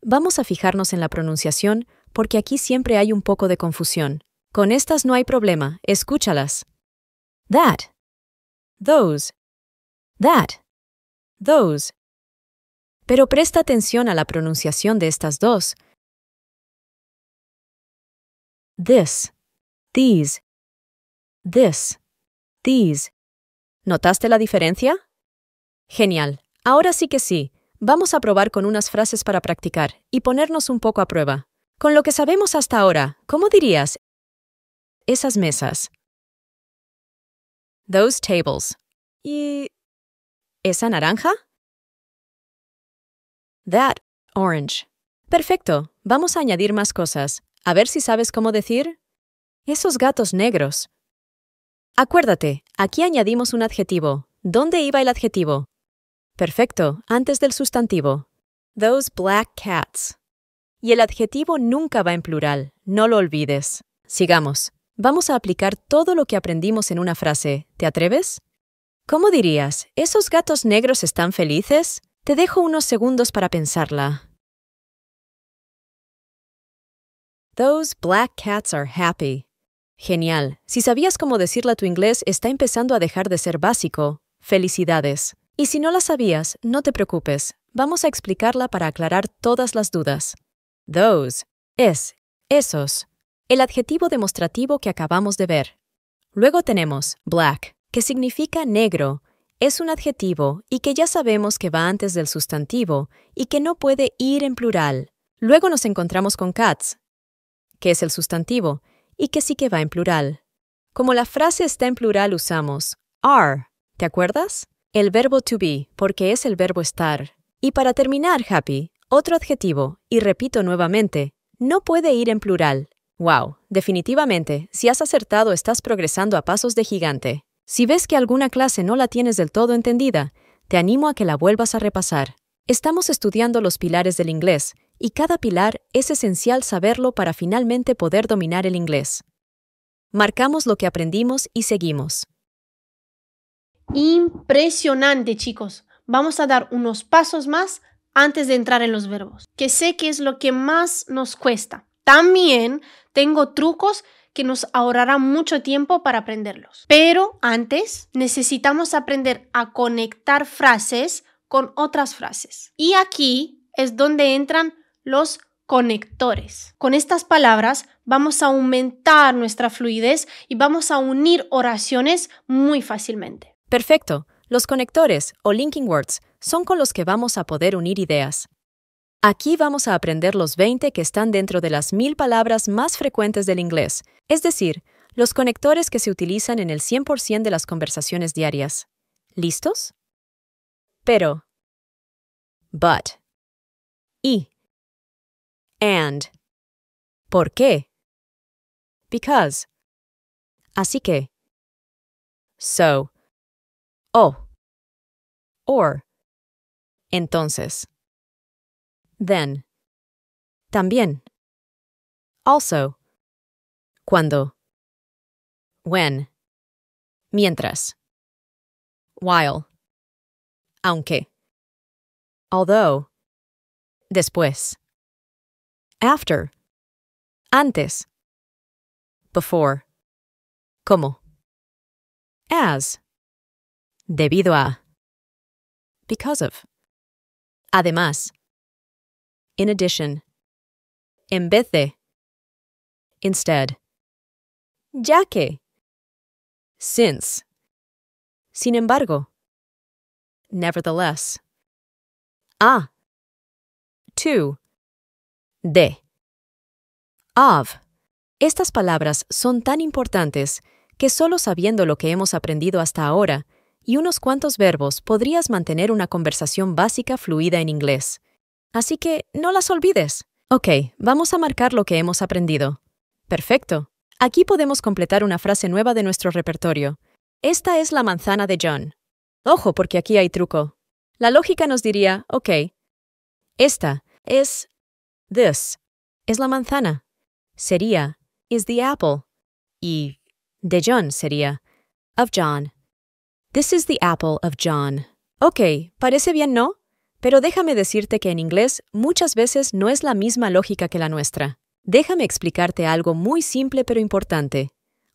Vamos a fijarnos en la pronunciación porque aquí siempre hay un poco de confusión. Con estas no hay problema, escúchalas. That. Those. That. Those. Pero presta atención a la pronunciación de estas dos. This. These. This. These. ¿Notaste la diferencia? Genial. Ahora sí que sí. Vamos a probar con unas frases para practicar y ponernos un poco a prueba. Con lo que sabemos hasta ahora, ¿cómo dirías esas mesas? Those tables. ¿Y esa naranja? That orange. Perfecto. Vamos a añadir más cosas. A ver si sabes cómo decir esos gatos negros. Acuérdate, aquí añadimos un adjetivo. ¿Dónde iba el adjetivo? Perfecto, antes del sustantivo. Those black cats. Y el adjetivo nunca va en plural, no lo olvides. Sigamos. Vamos a aplicar todo lo que aprendimos en una frase. ¿Te atreves? ¿Cómo dirías? ¿Esos gatos negros están felices? Te dejo unos segundos para pensarla. Those black cats are happy. Genial. Si sabías cómo decirla, tu inglés está empezando a dejar de ser básico. Felicidades. Y si no la sabías, no te preocupes. Vamos a explicarla para aclarar todas las dudas. Those. Es. Esos. El adjetivo demostrativo que acabamos de ver. Luego tenemos black, que significa negro. Es un adjetivo y que ya sabemos que va antes del sustantivo y que no puede ir en plural. Luego nos encontramos con cats, que es el sustantivo y que sí que va en plural. Como la frase está en plural usamos are. ¿Te acuerdas? El verbo to be, porque es el verbo estar. Y para terminar, happy, otro adjetivo, y repito nuevamente, no puede ir en plural. Wow, definitivamente, si has acertado estás progresando a pasos de gigante. Si ves que alguna clase no la tienes del todo entendida, te animo a que la vuelvas a repasar. Estamos estudiando los pilares del inglés, y cada pilar es esencial saberlo para finalmente poder dominar el inglés. Marcamos lo que aprendimos y seguimos. Impresionante, chicos. Vamos a dar unos pasos más antes de entrar en los verbos, que sé que es lo que más nos cuesta. También tengo trucos que nos ahorrarán mucho tiempo para aprenderlos. Pero antes necesitamos aprender a conectar frases con otras frases. Y aquí es donde entran los conectores. Con estas palabras vamos a aumentar nuestra fluidez y vamos a unir oraciones muy fácilmente. Perfecto. Los conectores, o linking words, son con los que vamos a poder unir ideas. Aquí vamos a aprender los 20 que están dentro de las 1000 palabras más frecuentes del inglés, es decir, los conectores que se utilizan en el 100% de las conversaciones diarias. ¿Listos? Pero, but, y, and, ¿por qué? Because. Así que, so, or, entonces, then, también, also, cuando, when, mientras, while, aunque, although, después, after, antes, before, como, as, debido a, because of, además, in addition, en vez de, instead, ya que, since, sin embargo, nevertheless, to, de, of. Estas palabras son tan importantes que solo sabiendo lo que hemos aprendido hasta ahora y unos cuantos verbos podrías mantener una conversación básica fluida en inglés. Así que no las olvides. Ok, vamos a marcar lo que hemos aprendido. Perfecto. Aquí podemos completar una frase nueva de nuestro repertorio. Esta es la manzana de John. Ojo, porque aquí hay truco. La lógica nos diría, ok, esta es this, es la manzana. Sería is the apple. Y de John sería of John. This is the apple of John. Ok, parece bien, ¿no? Pero déjame decirte que en inglés muchas veces no es la misma lógica que la nuestra. Déjame explicarte algo muy simple pero importante.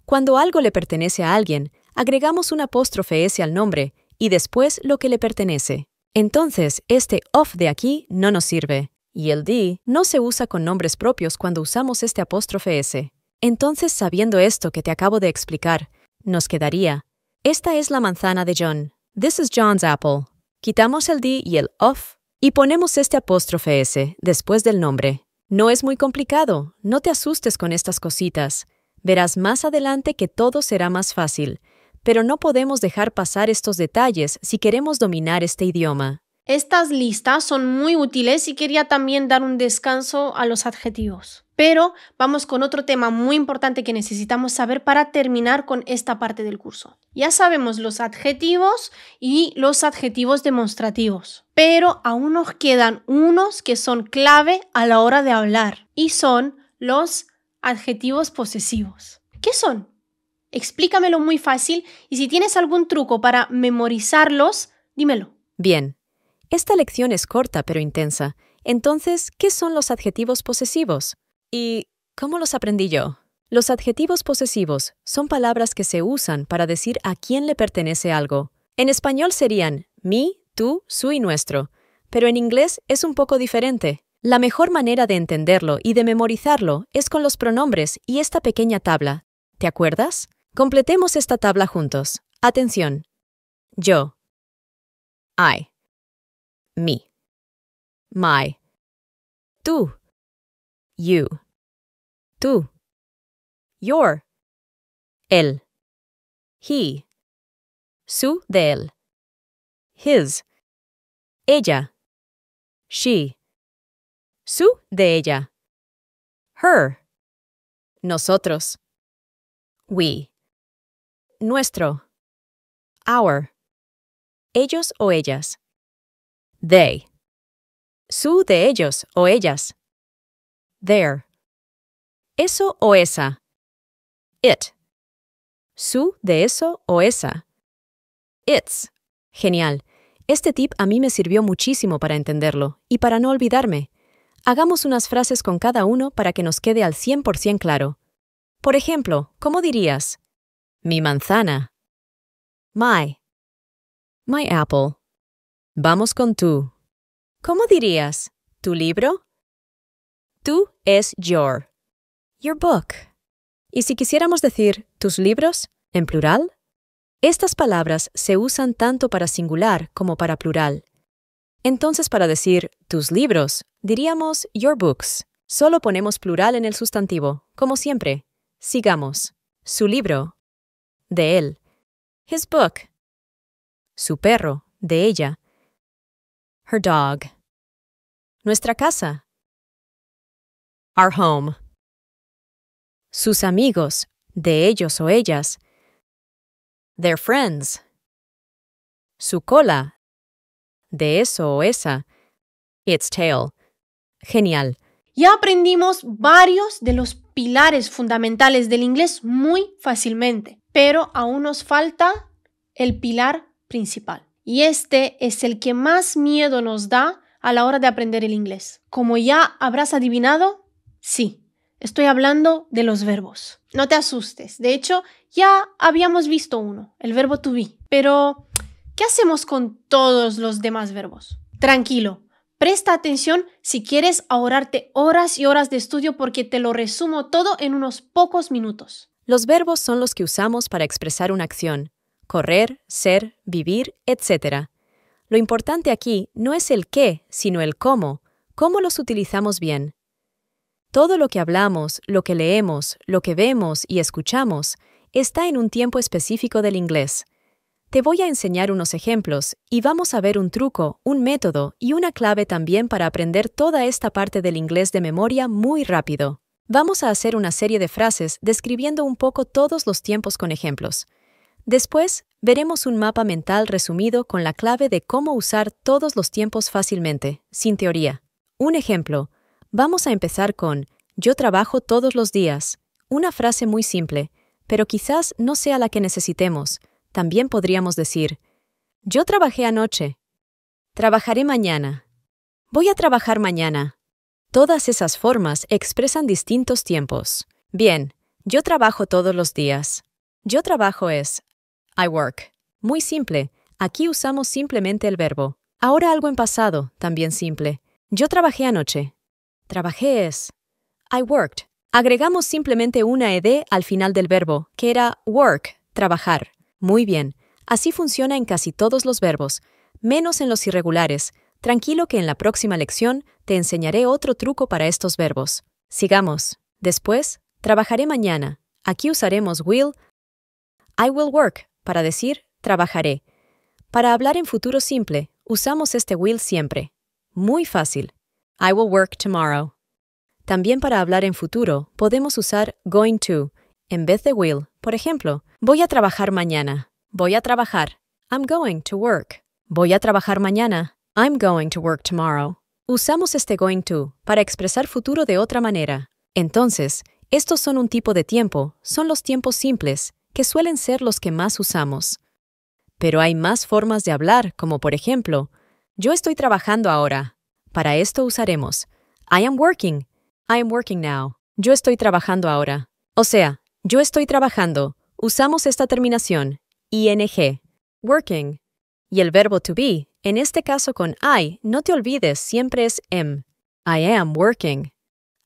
Cuando algo le pertenece a alguien, agregamos un apóstrofe S al nombre y después lo que le pertenece. Entonces, este of de aquí no nos sirve. Y el the no se usa con nombres propios cuando usamos este apóstrofe S. Entonces, sabiendo esto que te acabo de explicar, nos quedaría: esta es la manzana de John. This is John's apple. Quitamos el the y el of y ponemos este apóstrofe S después del nombre. No es muy complicado, no te asustes con estas cositas. Verás más adelante que todo será más fácil, pero no podemos dejar pasar estos detalles si queremos dominar este idioma. Estas listas son muy útiles y quería también dar un descanso a los adjetivos. Pero vamos con otro tema muy importante que necesitamos saber para terminar con esta parte del curso. Ya sabemos los adjetivos y los adjetivos demostrativos, pero aún nos quedan unos que son clave a la hora de hablar y son los adjetivos posesivos. ¿Qué son? Explícamelo muy fácil y si tienes algún truco para memorizarlos, dímelo. Bien. Esta lección es corta pero intensa. Entonces, ¿qué son los adjetivos posesivos? ¿Y cómo los aprendí yo? Los adjetivos posesivos son palabras que se usan para decir a quién le pertenece algo. En español serían mi, tú, su y nuestro, pero en inglés es un poco diferente. La mejor manera de entenderlo y de memorizarlo es con los pronombres y esta pequeña tabla. ¿Te acuerdas? Completemos esta tabla juntos. Atención. Yo. I. Me. My. Tú. You. Tú. Your. Él. He. Su de él. his. Ella, she. Su de ella, her. Nosotros, we. Nuestro, our. Ellos o ellas, they. Su de ellos o ellas, their. Eso o esa, it. Su de eso o esa, its. Genial. Este tip a mí me sirvió muchísimo para entenderlo y para no olvidarme. Hagamos unas frases con cada uno para que nos quede al 100% claro. Por ejemplo, ¿cómo dirías? Mi manzana. My apple. Vamos con tú. ¿Cómo dirías? ¿Tu libro? Tú es your book. ¿Y si quisiéramos decir tus libros, en plural? Estas palabras se usan tanto para singular como para plural. Entonces, para decir tus libros, diríamos your books. Solo ponemos plural en el sustantivo, como siempre. Sigamos. Su libro, de él. His book. Su perro, de ella. Her dog. Nuestra casa. Our home. Sus amigos, de ellos o ellas. Their friends. Su cola, de eso o esa. Its tail. Genial. Ya aprendimos varios de los pilares fundamentales del inglés muy fácilmente, pero aún nos falta el pilar principal. Y este es el que más miedo nos da a la hora de aprender el inglés. Como ya habrás adivinado, sí, estoy hablando de los verbos. No te asustes. De hecho, ya habíamos visto uno, el verbo to be. Pero, ¿qué hacemos con todos los demás verbos? Tranquilo, presta atención si quieres ahorrarte horas y horas de estudio porque te lo resumo todo en unos pocos minutos. Los verbos son los que usamos para expresar una acción. Correr, ser, vivir, etc. Lo importante aquí no es el qué, sino el cómo los utilizamos bien. Todo lo que hablamos, lo que leemos, lo que vemos y escuchamos está en un tiempo específico del inglés. Te voy a enseñar unos ejemplos y vamos a ver un truco, un método y una clave también para aprender toda esta parte del inglés de memoria muy rápido. Vamos a hacer una serie de frases describiendo un poco todos los tiempos con ejemplos. Después, veremos un mapa mental resumido con la clave de cómo usar todos los tiempos fácilmente, sin teoría. Un ejemplo. Vamos a empezar con yo trabajo todos los días. Una frase muy simple, pero quizás no sea la que necesitemos. También podríamos decir, yo trabajé anoche. Trabajaré mañana. Voy a trabajar mañana. Todas esas formas expresan distintos tiempos. Bien, yo trabajo todos los días. Yo trabajo es I work. Muy simple. Aquí usamos simplemente el verbo. Ahora algo en pasado, también simple. Yo trabajé anoche. Trabajé es I worked. Agregamos simplemente una ed al final del verbo, que era work, trabajar. Muy bien. Así funciona en casi todos los verbos, menos en los irregulares. Tranquilo que en la próxima lección te enseñaré otro truco para estos verbos. Sigamos. Después, trabajaré mañana. Aquí usaremos will. I will work para decir trabajaré. Para hablar en futuro simple, usamos este will siempre. Muy fácil. I will work tomorrow. También para hablar en futuro, podemos usar going to en vez de will. Por ejemplo, voy a trabajar mañana. Voy a trabajar. I'm going to work. Voy a trabajar mañana. I'm going to work tomorrow. Usamos este going to para expresar futuro de otra manera. Entonces, estos son un tipo de tiempo, son los tiempos simples, que suelen ser los que más usamos. Pero hay más formas de hablar, como por ejemplo, yo estoy trabajando ahora. Para esto usaremos I am working. I am working now. Yo estoy trabajando ahora. O sea, yo estoy trabajando. Usamos esta terminación, ing, working. Y el verbo to be, en este caso con I, no te olvides, siempre es am. I am working.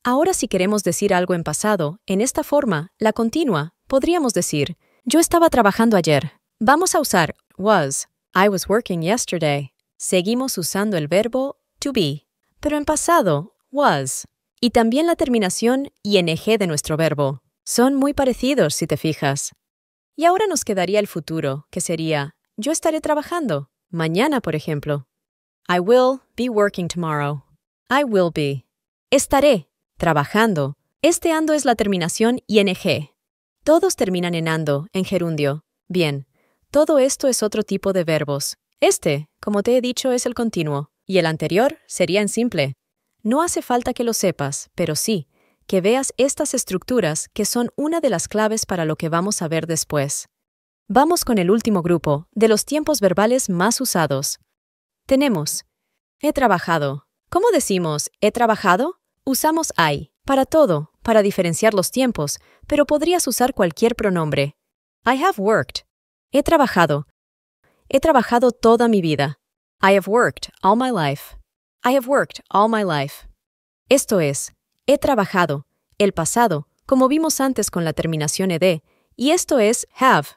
Ahora si queremos decir algo en pasado, en esta forma, la continua, podríamos decir, yo estaba trabajando ayer. Vamos a usar was. I was working yesterday. Seguimos usando el verbo to be, pero en pasado, was. Y también la terminación ing de nuestro verbo. Son muy parecidos si te fijas. Y ahora nos quedaría el futuro, que sería, yo estaré trabajando. Mañana, por ejemplo. I will be working tomorrow. I will be. Estaré trabajando. Este ando es la terminación ing. Todos terminan en ando, en gerundio. Bien, todo esto es otro tipo de verbos. Este, como te he dicho, es el continuo, y el anterior sería en simple. No hace falta que lo sepas, pero sí, que veas estas estructuras que son una de las claves para lo que vamos a ver después. Vamos con el último grupo, de los tiempos verbales más usados. Tenemos he trabajado. ¿Cómo decimos he trabajado? Usamos I para todo, para diferenciar los tiempos, pero podrías usar cualquier pronombre. I have worked. He trabajado. He trabajado toda mi vida. I have worked all my life. I have worked all my life. Esto es, he trabajado, el pasado, como vimos antes con la terminación ed, y esto es have,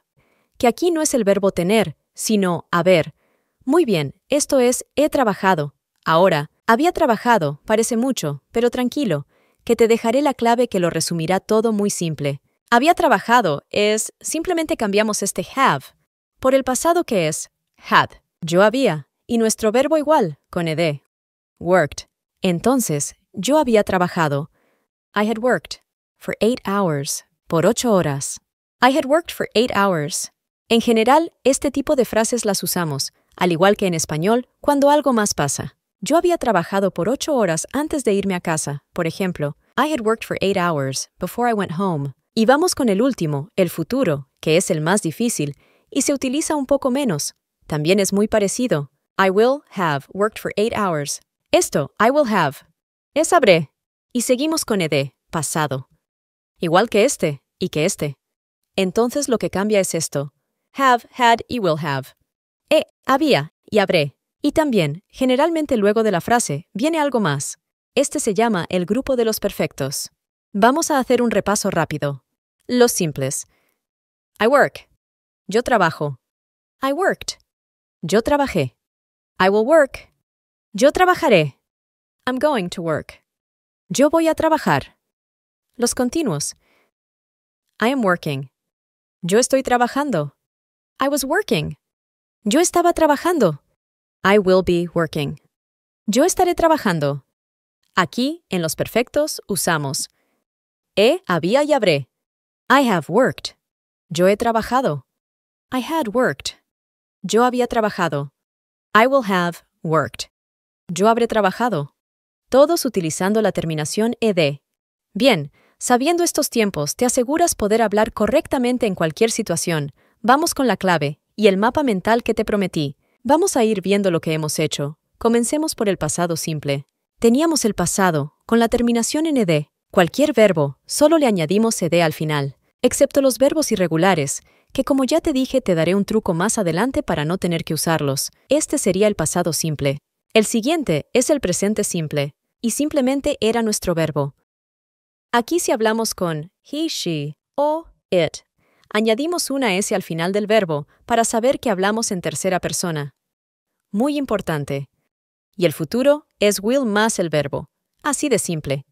que aquí no es el verbo tener, sino haber. Muy bien, esto es he trabajado. Ahora, había trabajado, parece mucho, pero tranquilo, que te dejaré la clave que lo resumirá todo muy simple. Había trabajado es, simplemente cambiamos este have por el pasado que es had. Yo había, y nuestro verbo igual, con ed. Worked. Entonces, yo había trabajado. I had worked for 8 hours. Por 8 horas. I had worked for 8 hours. En general, este tipo de frases las usamos, al igual que en español, cuando algo más pasa. Yo había trabajado por 8 horas antes de irme a casa. Por ejemplo, I had worked for 8 hours before I went home. Y vamos con el último, el futuro, que es el más difícil, y se utiliza un poco menos. También es muy parecido. I will have worked for 8 hours. Esto, I will have, es habré. Y seguimos con ed, pasado. Igual que este, y que este. Entonces lo que cambia es esto. Have, had y will have. Había, y habré. Y también, generalmente luego de la frase, viene algo más. Este se llama el grupo de los perfectos. Vamos a hacer un repaso rápido. Los simples. I work. Yo trabajo. I worked. Yo trabajé. I will work. Yo trabajaré. I'm going to work. Yo voy a trabajar. Los continuos. I am working. Yo estoy trabajando. I was working. Yo estaba trabajando. I will be working. Yo estaré trabajando. Aquí, en los perfectos, usamos había y habré. I have worked. Yo he trabajado. I had worked. Yo había trabajado. I will have worked. Yo habré trabajado. Todos utilizando la terminación ed. Bien, sabiendo estos tiempos, te aseguras poder hablar correctamente en cualquier situación. Vamos con la clave y el mapa mental que te prometí. Vamos a ir viendo lo que hemos hecho. Comencemos por el pasado simple. Teníamos el pasado, con la terminación en ed. Cualquier verbo, solo le añadimos ed al final, excepto los verbos irregulares, que como ya te dije te daré un truco más adelante para no tener que usarlos. Este sería el pasado simple. El siguiente es el presente simple, y simplemente era nuestro verbo. Aquí si hablamos con he, she o it, añadimos una s al final del verbo para saber que hablamos en tercera persona. Muy importante. Y el futuro es will más el verbo. Así de simple.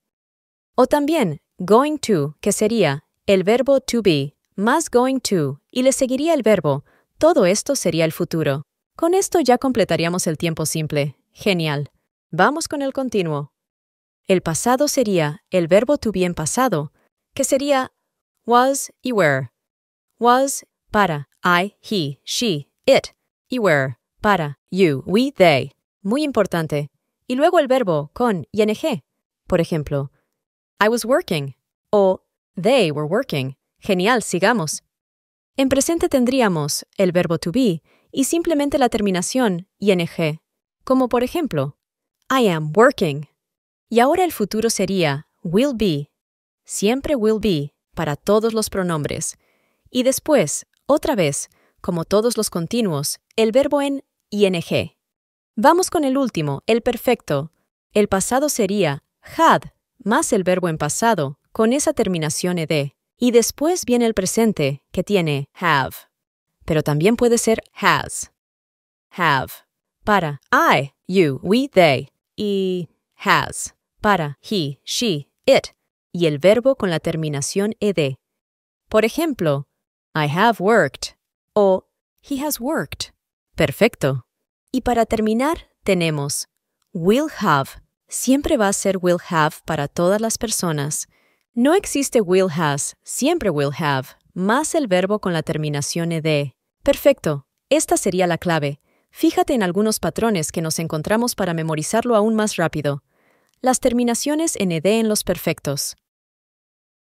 O también going to, que sería el verbo to be, más going to, y le seguiría el verbo. Todo esto sería el futuro. Con esto ya completaríamos el tiempo simple. Genial. Vamos con el continuo. El pasado sería el verbo to be en pasado, que sería was y were. Was para I, he, she, it, y were para you, we, they. Muy importante. Y luego el verbo con ing. Por ejemplo, I was working o they were working. Genial, sigamos. En presente tendríamos el verbo to be y simplemente la terminación ing, como por ejemplo, I am working. Y ahora el futuro sería will be, siempre will be, para todos los pronombres. Y después, otra vez, como todos los continuos, el verbo en ing. Vamos con el último, el perfecto. El pasado sería had, más el verbo en pasado, con esa terminación ed. Y después viene el presente, que tiene have. Pero también puede ser has. Have, para I, you, we, they. Y has, para he, she, it. Y el verbo con la terminación ed. Por ejemplo, I have worked o he has worked. Perfecto. Y para terminar, tenemos will have. Siempre va a ser will have para todas las personas. No existe will has, siempre will have, más el verbo con la terminación ed. Perfecto, esta sería la clave. Fíjate en algunos patrones que nos encontramos para memorizarlo aún más rápido. Las terminaciones en ed en los perfectos.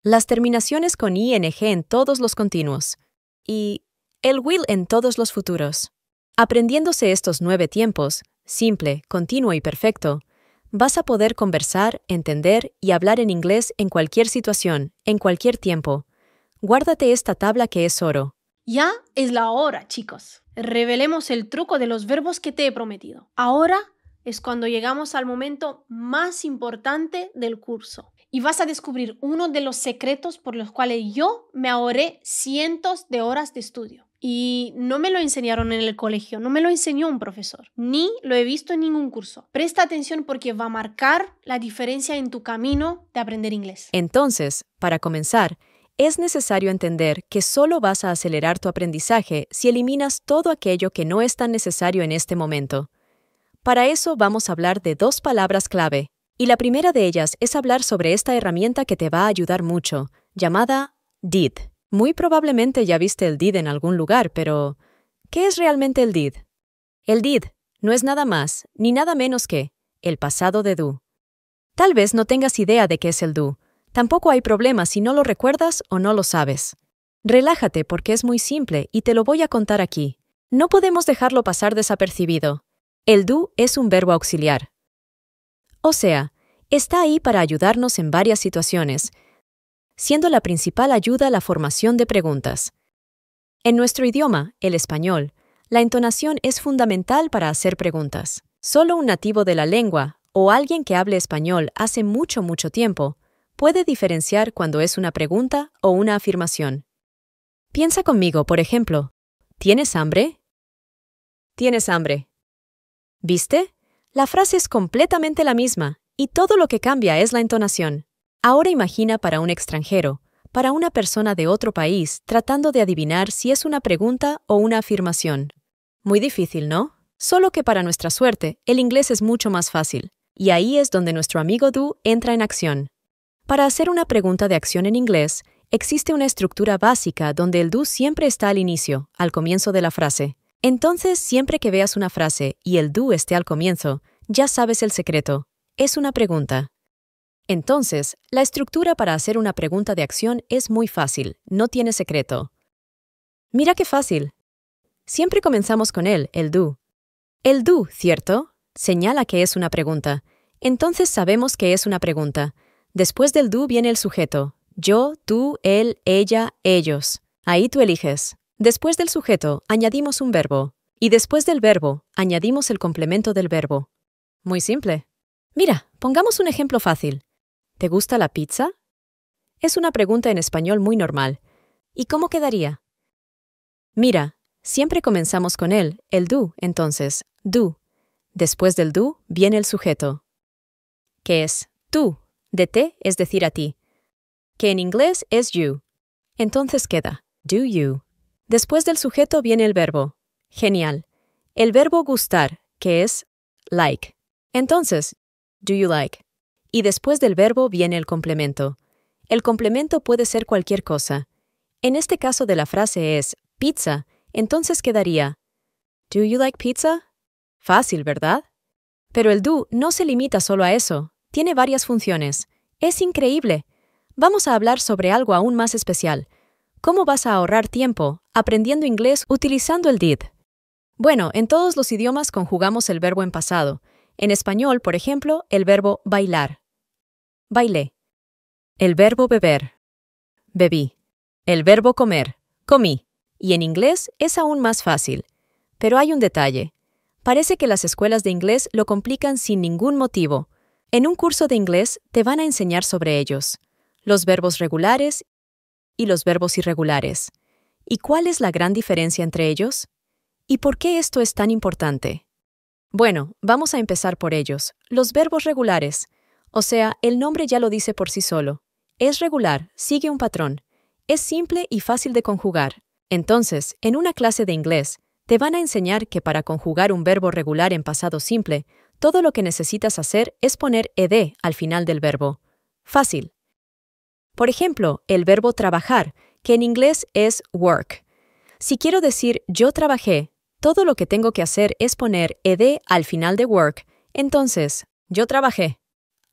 Las terminaciones con ing en todos los continuos. Y el will en todos los futuros. Aprendiéndose estos 9 tiempos, simple, continuo y perfecto, vas a poder conversar, entender y hablar en inglés en cualquier situación, en cualquier tiempo. Guárdate esta tabla que es oro. Ya es la hora, chicos. Revelemos el truco de los verbos que te he prometido. Ahora es cuando llegamos al momento más importante del curso. Y vas a descubrir uno de los secretos por los cuales yo me ahorré cientos de horas de estudio. Y no me lo enseñaron en el colegio, no me lo enseñó un profesor, ni lo he visto en ningún curso. Presta atención porque va a marcar la diferencia en tu camino de aprender inglés. Entonces, para comenzar, es necesario entender que solo vas a acelerar tu aprendizaje si eliminas todo aquello que no es tan necesario en este momento. Para eso vamos a hablar de 2 palabras clave, y la primera de ellas es hablar sobre esta herramienta que te va a ayudar mucho, llamada did. Muy probablemente ya viste el did en algún lugar, pero ¿qué es realmente el did? El did no es nada más ni nada menos que el pasado de do. Tal vez no tengas idea de qué es el do. Tampoco hay problema si no lo recuerdas o no lo sabes. Relájate porque es muy simple y te lo voy a contar aquí. No podemos dejarlo pasar desapercibido. El do es un verbo auxiliar. O sea, está ahí para ayudarnos en varias situaciones, siendo la principal ayuda la formación de preguntas. En nuestro idioma, el español, la entonación es fundamental para hacer preguntas. Solo un nativo de la lengua o alguien que hable español hace mucho tiempo puede diferenciar cuando es una pregunta o una afirmación. Piensa conmigo, por ejemplo, ¿tienes hambre? ¿Tienes hambre? ¿Viste? La frase es completamente la misma y todo lo que cambia es la entonación. Ahora imagina para un extranjero, para una persona de otro país, tratando de adivinar si es una pregunta o una afirmación. Muy difícil, ¿no? Solo que para nuestra suerte, el inglés es mucho más fácil, y ahí es donde nuestro amigo do entra en acción. Para hacer una pregunta de acción en inglés, existe una estructura básica donde el do siempre está al inicio, al comienzo de la frase. Entonces, siempre que veas una frase y el do esté al comienzo, ya sabes el secreto. Es una pregunta. Entonces, la estructura para hacer una pregunta de acción es muy fácil, no tiene secreto. Mira qué fácil. Siempre comenzamos con el do. El do, ¿cierto? Señala que es una pregunta. Entonces sabemos que es una pregunta. Después del do viene el sujeto. Yo, tú, él, ella, ellos. Ahí tú eliges. Después del sujeto, añadimos un verbo. Y después del verbo, añadimos el complemento del verbo. Muy simple. Mira, pongamos un ejemplo fácil. ¿Te gusta la pizza? Es una pregunta en español muy normal. ¿Y cómo quedaría? Mira, siempre comenzamos con el do, entonces, do. Después del do viene el sujeto, que es tú, de te, es decir, a ti, que en inglés es you. Entonces queda, do you. Después del sujeto viene el verbo. Genial. El verbo gustar, que es like. Entonces, do you like? Y después del verbo viene el complemento. El complemento puede ser cualquier cosa. En este caso de la frase es pizza, entonces quedaría ¿Do you like pizza? Fácil, ¿verdad? Pero el do no se limita solo a eso. Tiene varias funciones. Es increíble. Vamos a hablar sobre algo aún más especial. ¿Cómo vas a ahorrar tiempo aprendiendo inglés utilizando el did? Bueno, en todos los idiomas conjugamos el verbo en pasado. En español, por ejemplo, el verbo bailar. Bailé. El verbo beber. Bebí. El verbo comer. Comí. Y en inglés es aún más fácil. Pero hay un detalle. Parece que las escuelas de inglés lo complican sin ningún motivo. En un curso de inglés te van a enseñar sobre ellos. Los verbos regulares y los verbos irregulares. ¿Y cuál es la gran diferencia entre ellos? ¿Y por qué esto es tan importante? Bueno, vamos a empezar por ellos. Los verbos regulares. O sea, el nombre ya lo dice por sí solo. Es regular, sigue un patrón. Es simple y fácil de conjugar. Entonces, en una clase de inglés, Te van a enseñar que para conjugar un verbo regular en pasado simple, todo lo que necesitas hacer es poner ed al final del verbo. Fácil. Por ejemplo, el verbo trabajar, que en inglés es work. Si quiero decir yo trabajé, todo lo que tengo que hacer es poner ed al final de work, entonces, yo trabajé.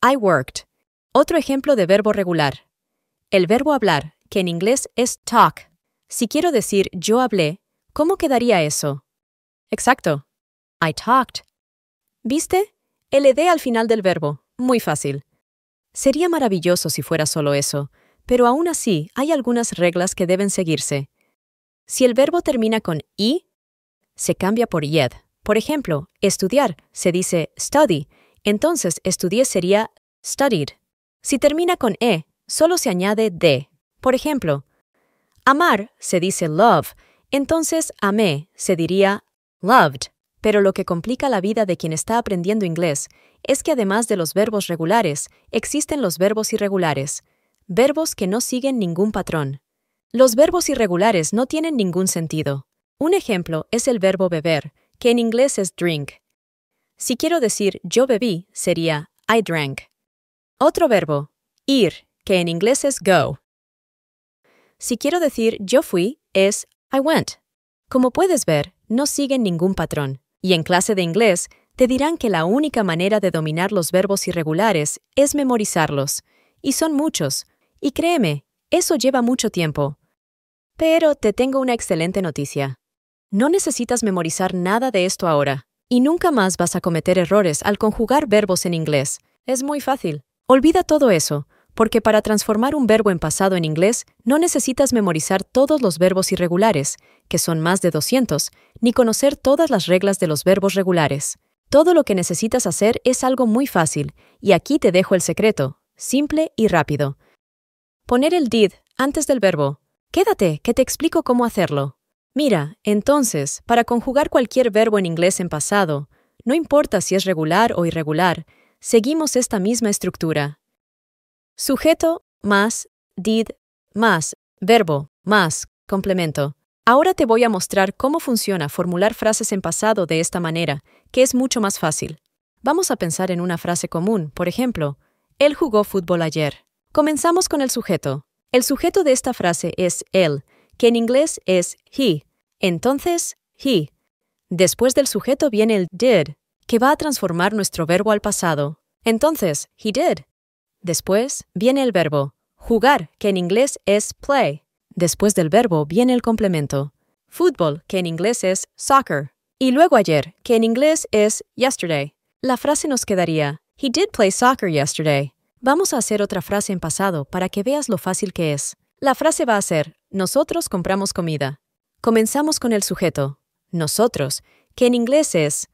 I worked. Otro ejemplo de verbo regular. El verbo hablar, que en inglés es talk. Si quiero decir yo hablé, ¿cómo quedaría eso? Exacto. I talked. ¿Viste? El ed al final del verbo. Muy fácil. Sería maravilloso si fuera solo eso, pero aún así hay algunas reglas que deben seguirse. Si el verbo termina con i, se cambia por yed. Por ejemplo, estudiar se dice study, entonces estudié sería studied. Si termina con e, solo se añade de. Por ejemplo, amar se dice love, entonces amé se diría loved. Pero lo que complica la vida de quien está aprendiendo inglés es que además de los verbos regulares, existen los verbos irregulares, verbos que no siguen ningún patrón. Los verbos irregulares no tienen ningún sentido. Un ejemplo es el verbo beber, que en inglés es drink. Si quiero decir yo bebí, sería I drank. Otro verbo, ir, que en inglés es go. Si quiero decir yo fui, es I went. Como puedes ver, no siguen ningún patrón. Y en clase de inglés, te dirán que la única manera de dominar los verbos irregulares es memorizarlos. Y son muchos. Y créeme, eso lleva mucho tiempo. Pero te tengo una excelente noticia. No necesitas memorizar nada de esto ahora. Y nunca más vas a cometer errores al conjugar verbos en inglés. Es muy fácil. Olvida todo eso, porque para transformar un verbo en pasado en inglés no necesitas memorizar todos los verbos irregulares, que son más de 200, ni conocer todas las reglas de los verbos regulares. Todo lo que necesitas hacer es algo muy fácil, y aquí te dejo el secreto, simple y rápido. Poner el did antes del verbo. Quédate, que te explico cómo hacerlo. Mira, entonces, para conjugar cualquier verbo en inglés en pasado, no importa si es regular o irregular, seguimos esta misma estructura. Sujeto más did más verbo más complemento. Ahora te voy a mostrar cómo funciona formular frases en pasado de esta manera, que es mucho más fácil. Vamos a pensar en una frase común, por ejemplo, él jugó fútbol ayer. Comenzamos con el sujeto. El sujeto de esta frase es él, que en inglés es he. Entonces, he. Después del sujeto viene el did, que va a transformar nuestro verbo al pasado. Entonces, he did. Después viene el verbo jugar, que en inglés es play. Después del verbo viene el complemento. Fútbol, que en inglés es soccer. Y luego ayer, que en inglés es yesterday. La frase nos quedaría, he did play soccer yesterday. Vamos a hacer otra frase en pasado para que veas lo fácil que es. La frase va a ser, nosotros compramos comida. Comenzamos con el sujeto, nosotros, que en inglés es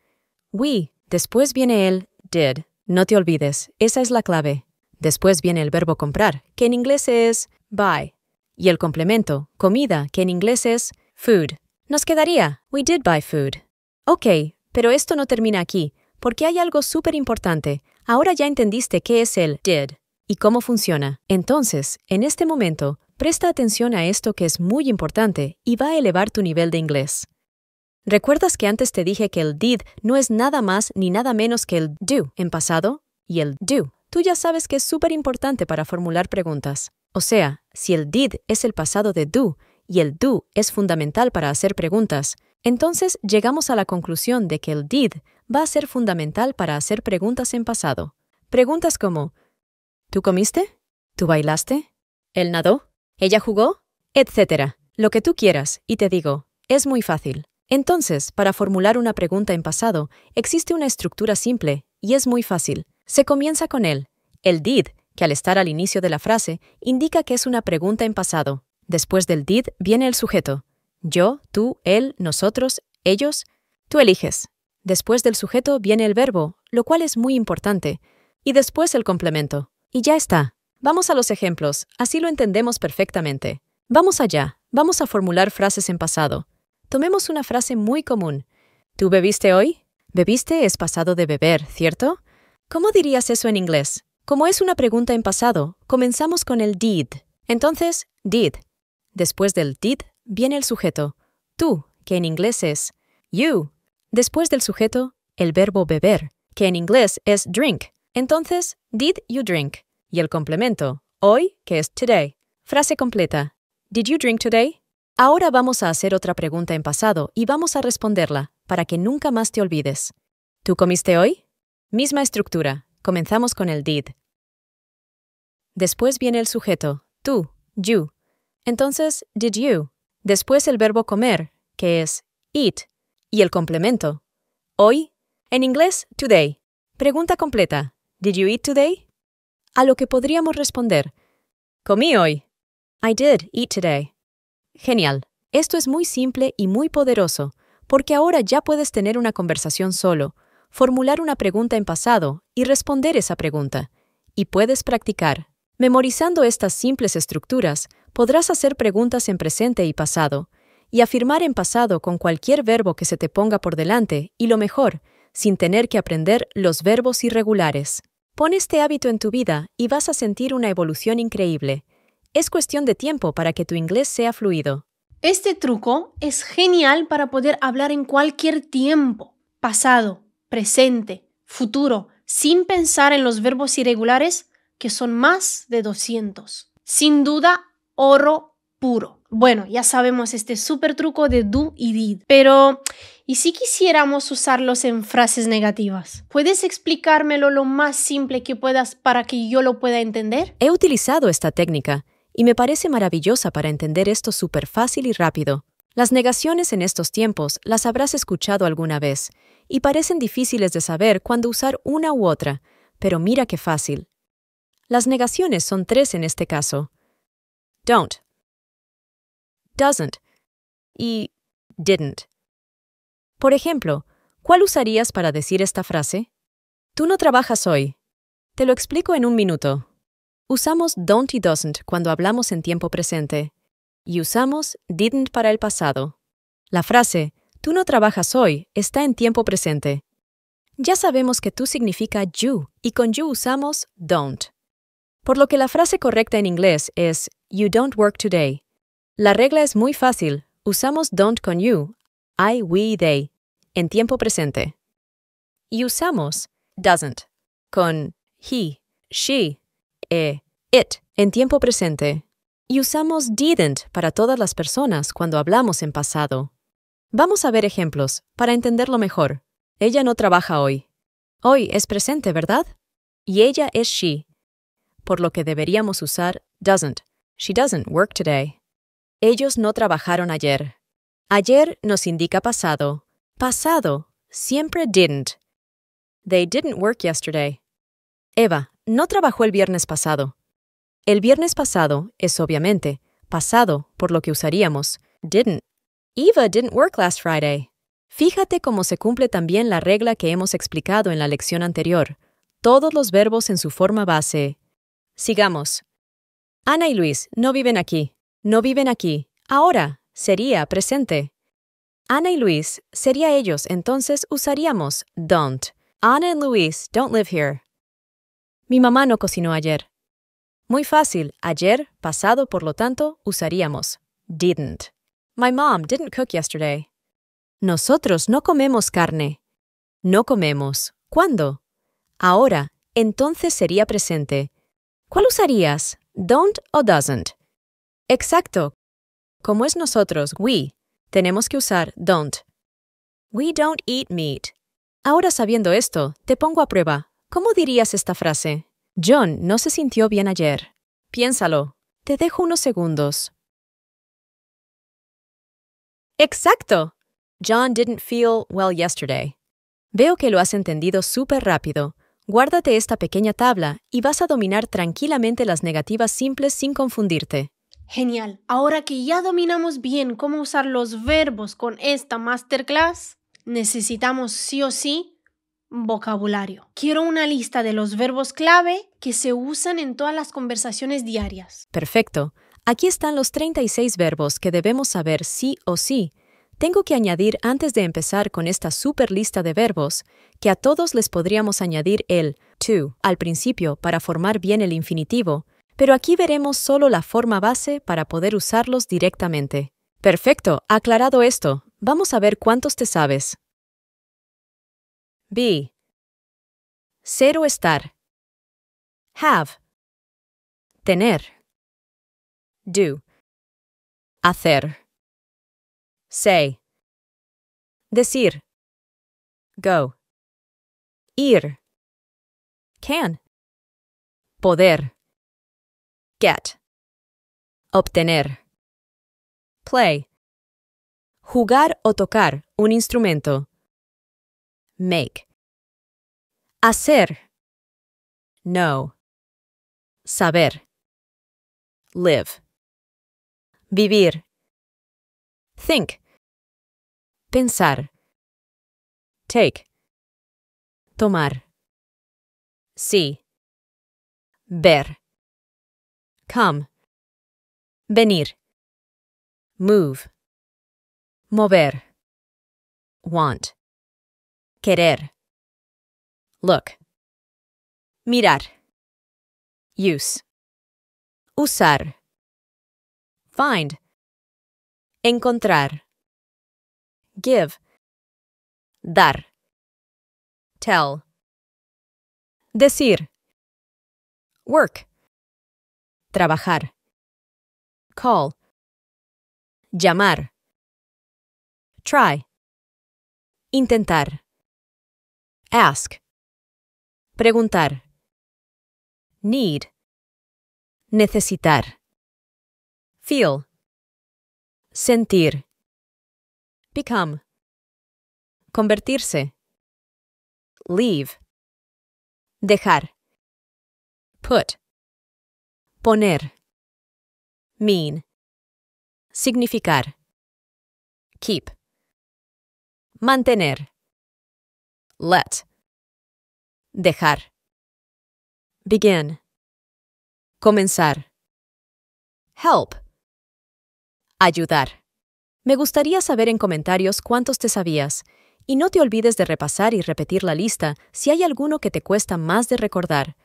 we. Después viene el did. No te olvides, esa es la clave. Después viene el verbo comprar, que en inglés es buy. Y el complemento, comida, que en inglés es food. Nos quedaría, we did buy food. Ok, pero esto no termina aquí, porque hay algo súper importante. Ahora ya entendiste qué es el did y cómo funciona. Entonces, en este momento, presta atención a esto que es muy importante y va a elevar tu nivel de inglés. ¿Recuerdas que antes te dije que el did no es nada más ni nada menos que el do en pasado? Y el do, tú ya sabes que es súper importante para formular preguntas. O sea, si el did es el pasado de do y el do es fundamental para hacer preguntas, entonces llegamos a la conclusión de que el did va a ser fundamental para hacer preguntas en pasado. Preguntas como, ¿tú comiste? ¿Tú bailaste? ¿Él nadó? ¿Ella jugó? Etcétera. Lo que tú quieras, y te digo, es muy fácil. Entonces, para formular una pregunta en pasado, existe una estructura simple, y es muy fácil. Se comienza con el did, que al estar al inicio de la frase, indica que es una pregunta en pasado. Después del did viene el sujeto. Yo, tú, él, nosotros, ellos. Tú eliges. Después del sujeto viene el verbo, lo cual es muy importante. Y después el complemento. Y ya está. Vamos a los ejemplos, así lo entendemos perfectamente. Vamos allá. Vamos a formular frases en pasado. Tomemos una frase muy común. ¿Tú bebiste hoy? Bebiste es pasado de beber, ¿cierto? ¿Cómo dirías eso en inglés? Como es una pregunta en pasado, comenzamos con el did. Entonces, did. Después del did viene el sujeto, tú, que en inglés es You. Después del sujeto, el verbo beber, que en inglés es drink. Entonces, did you drink? Y el complemento, hoy, que es today. Frase completa. Did you drink today? Ahora vamos a hacer otra pregunta en pasado y vamos a responderla para que nunca más te olvides. ¿Tú comiste hoy? Misma estructura. Comenzamos con el did. Después viene el sujeto, tú, you. Entonces, did you. Después el verbo comer, que es eat. Y el complemento, hoy, en inglés, today. Pregunta completa, did you eat today? A lo que podríamos responder, comí hoy. I did eat today. Genial. Esto es muy simple y muy poderoso, porque ahora ya puedes tener una conversación solo, formular una pregunta en pasado y responder esa pregunta. Y puedes practicar. Memorizando estas simples estructuras, podrás hacer preguntas en presente y pasado, y afirmar en pasado con cualquier verbo que se te ponga por delante, y lo mejor, sin tener que aprender los verbos irregulares. Pon este hábito en tu vida y vas a sentir una evolución increíble. Es cuestión de tiempo para que tu inglés sea fluido. Este truco es genial para poder hablar en cualquier tiempo, pasado, presente, futuro, sin pensar en los verbos irregulares, que son más de 200. Sin duda, oro puro. Bueno, ya sabemos este súper truco de do y did, pero ¿y si quisiéramos usarlos en frases negativas? ¿Puedes explicármelo lo más simple que puedas para que yo lo pueda entender? He utilizado esta técnica y me parece maravillosa para entender esto súper fácil y rápido. Las negaciones en estos tiempos las habrás escuchado alguna vez y parecen difíciles de saber cuándo usar una u otra, pero mira qué fácil. Las negaciones son 3 en este caso. Don't, doesn't y didn't. Por ejemplo, ¿cuál usarías para decir esta frase? Tú no trabajas hoy. Te lo explico en un minuto. Usamos don't y doesn't cuando hablamos en tiempo presente y usamos didn't para el pasado. La frase tú no trabajas hoy está en tiempo presente. Ya sabemos que tú significa you y con you usamos don't. Por lo que la frase correcta en inglés es you don't work today. La regla es muy fácil. Usamos don't con you, I, we, they, en tiempo presente. Y usamos doesn't con he, she, it, en tiempo presente. Y usamos didn't para todas las personas cuando hablamos en pasado. Vamos a ver ejemplos para entenderlo mejor. Ella no trabaja hoy. Hoy es presente, ¿verdad? Y ella es she. Por lo que deberíamos usar doesn't. She doesn't work today. Ellos no trabajaron ayer. Ayer nos indica pasado. Pasado siempre didn't. They didn't work yesterday. Eva no trabajó el viernes pasado. El viernes pasado es obviamente pasado, por lo que usaríamos didn't. Eva didn't work last Friday. Fíjate cómo se cumple también la regla que hemos explicado en la lección anterior. Todos los verbos en su forma base. Sigamos. Ana y Luis no viven aquí. No viven aquí. Ahora sería presente. Ana y Luis sería ellos, entonces usaríamos don't. Ana and Luis don't live here. Mi mamá no cocinó ayer. Muy fácil. Ayer, pasado, por lo tanto, usaríamos didn't. My mom didn't cook yesterday. Nosotros no comemos carne. No comemos. ¿Cuándo? Ahora, entonces sería presente. ¿Cuál usarías? ¿Don't o doesn't? Exacto. Como es nosotros, we, tenemos que usar don't. We don't eat meat. Ahora sabiendo esto, te pongo a prueba. ¿Cómo dirías esta frase? John no se sintió bien ayer. Piénsalo. Te dejo unos segundos. Exacto. John didn't feel well yesterday. Veo que lo has entendido súper rápido. Guárdate esta pequeña tabla y vas a dominar tranquilamente las negativas simples sin confundirte. Genial. Ahora que ya dominamos bien cómo usar los verbos con esta masterclass, necesitamos sí o sí vocabulario. Quiero una lista de los verbos clave que se usan en todas las conversaciones diarias. Perfecto. Aquí están los 36 verbos que debemos saber sí o sí. Tengo que añadir antes de empezar con esta super lista de verbos que a todos les podríamos añadir el to al principio para formar bien el infinitivo, pero aquí veremos solo la forma base para poder usarlos directamente. Perfecto, aclarado esto, Vamos a ver cuántos te sabes. Be. Ser o estar. Have. Tener. Do. Hacer. Say. Decir. Go. Ir. Can. Poder. Get. Obtener. Play. Jugar o tocar un instrumento. Make. Hacer. Know. Saber. Live. Vivir. Think. Pensar. Take. Tomar. See. Ver. Come. Venir. Move. Mover. Want. Querer. Look. Mirar. Use. Usar. Find. Encontrar. Give. Dar. Tell. Decir. Work. Trabajar. Call. Llamar. Try. Intentar. Ask. Preguntar. Need. Necesitar. Feel. Sentir. Become. Convertirse. Leave. Dejar. Put. Poner. Mean. Significar. Keep. Mantener. Let. Dejar. Begin. Comenzar. Help. Ayudar. Me gustaría saber en comentarios cuántos te sabías, y no te olvides de repasar y repetir la lista si hay alguno que te cuesta más de recordar.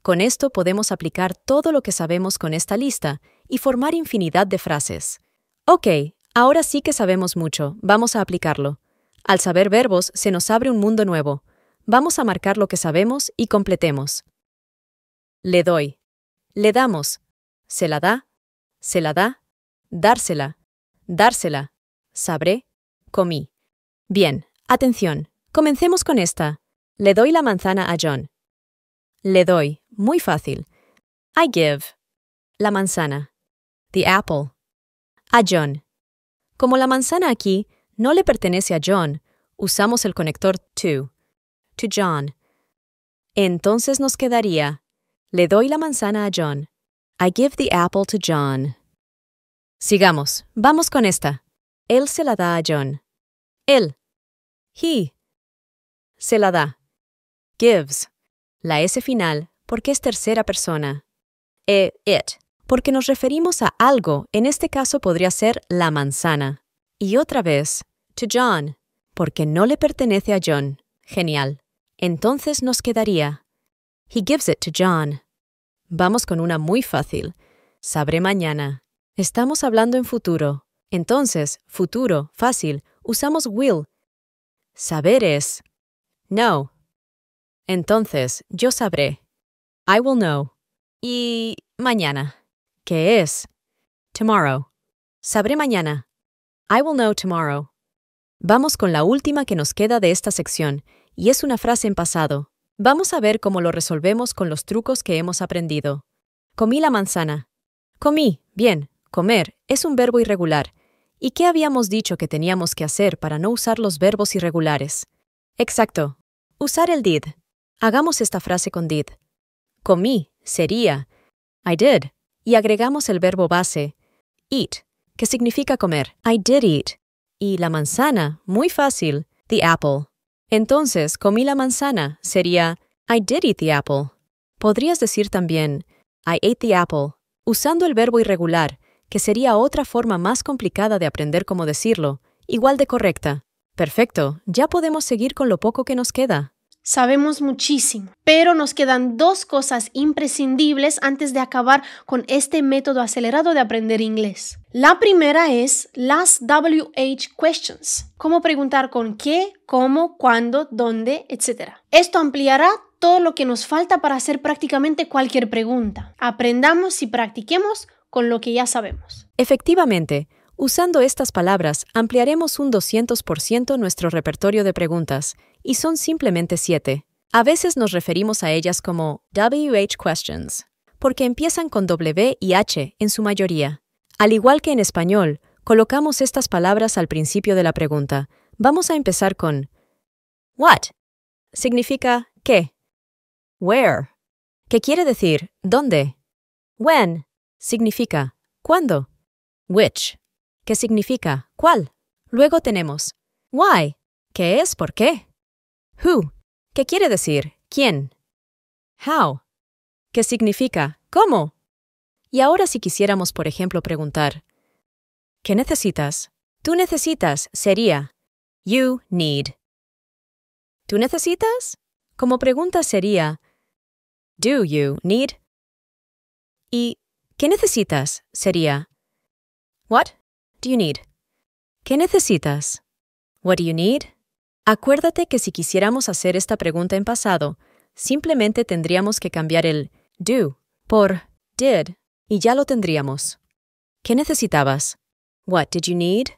Con esto podemos aplicar todo lo que sabemos con esta lista y formar infinidad de frases. Ok, ahora sí que sabemos mucho, vamos a aplicarlo. Al saber verbos se nos abre un mundo nuevo. Vamos a marcar lo que sabemos y completemos. Le doy. Le damos. Se la da. Se la da. Dársela. Dársela. Sabré. Comí. Bien, atención. Comencemos con esta. Le doy la manzana a John. Le doy. Muy fácil. I give. La manzana. The apple. A John. Como la manzana aquí no le pertenece a John, usamos el conector to. To John. Entonces nos quedaría, le doy la manzana a John. I give the apple to John. Sigamos. Vamos con esta. Él se la da a John. Él. He. Se la da. Gives. La S final porque es tercera persona. It. Porque nos referimos a algo, en este caso podría ser la manzana. Y otra vez, to John, porque no le pertenece a John. Genial. Entonces nos quedaría, he gives it to John. Vamos con una muy fácil. Sabré mañana. Estamos hablando en futuro. Entonces, futuro, fácil, usamos will. Saber es know. Entonces, yo sabré. I will know. Y mañana, ¿qué es? Tomorrow. Sabré mañana. I will know tomorrow. Vamos con la última que nos queda de esta sección, y es una frase en pasado. Vamos a ver cómo lo resolvemos con los trucos que hemos aprendido. Comí la manzana. Comí. Bien, comer es un verbo irregular. ¿Y qué habíamos dicho que teníamos que hacer para no usar los verbos irregulares? Exacto. Usar el did. Hagamos esta frase con did. Comí sería I did. Y agregamos el verbo base, eat, que significa comer. I did eat. Y la manzana, muy fácil, the apple. Entonces, comí la manzana sería I did eat the apple. Podrías decir también I ate the apple, usando el verbo irregular, que sería otra forma más complicada de aprender cómo decirlo, igual de correcta. Perfecto, ya podemos seguir con lo poco que nos queda. Sabemos muchísimo, pero nos quedan dos cosas imprescindibles antes de acabar con este método acelerado de aprender inglés. La primera es las WH questions, cómo preguntar con qué, cómo, cuándo, dónde, etc. Esto ampliará todo lo que nos falta para hacer prácticamente cualquier pregunta. Aprendamos y practiquemos con lo que ya sabemos. Efectivamente, usando estas palabras, ampliaremos un 200% nuestro repertorio de preguntas, y son simplemente 7. A veces nos referimos a ellas como WH questions, porque empiezan con W y H en su mayoría. Al igual que en español, colocamos estas palabras al principio de la pregunta. Vamos a empezar con what, significa ¿qué? Where, que quiere decir ¿dónde? When, significa ¿cuándo? Which, que significa ¿cuál? Luego tenemos why, que es ¿por qué? Who, que quiere decir ¿quién? How, que significa ¿cómo? Y ahora si quisiéramos, por ejemplo, preguntar ¿qué necesitas? Tú necesitas sería you need. ¿Tú necesitas? Como pregunta sería do you need? Y ¿qué necesitas? Sería what do you need? ¿Qué necesitas? What do you need? Acuérdate que si quisiéramos hacer esta pregunta en pasado, simplemente tendríamos que cambiar el do por did y ya lo tendríamos. ¿Qué necesitabas? What did you need?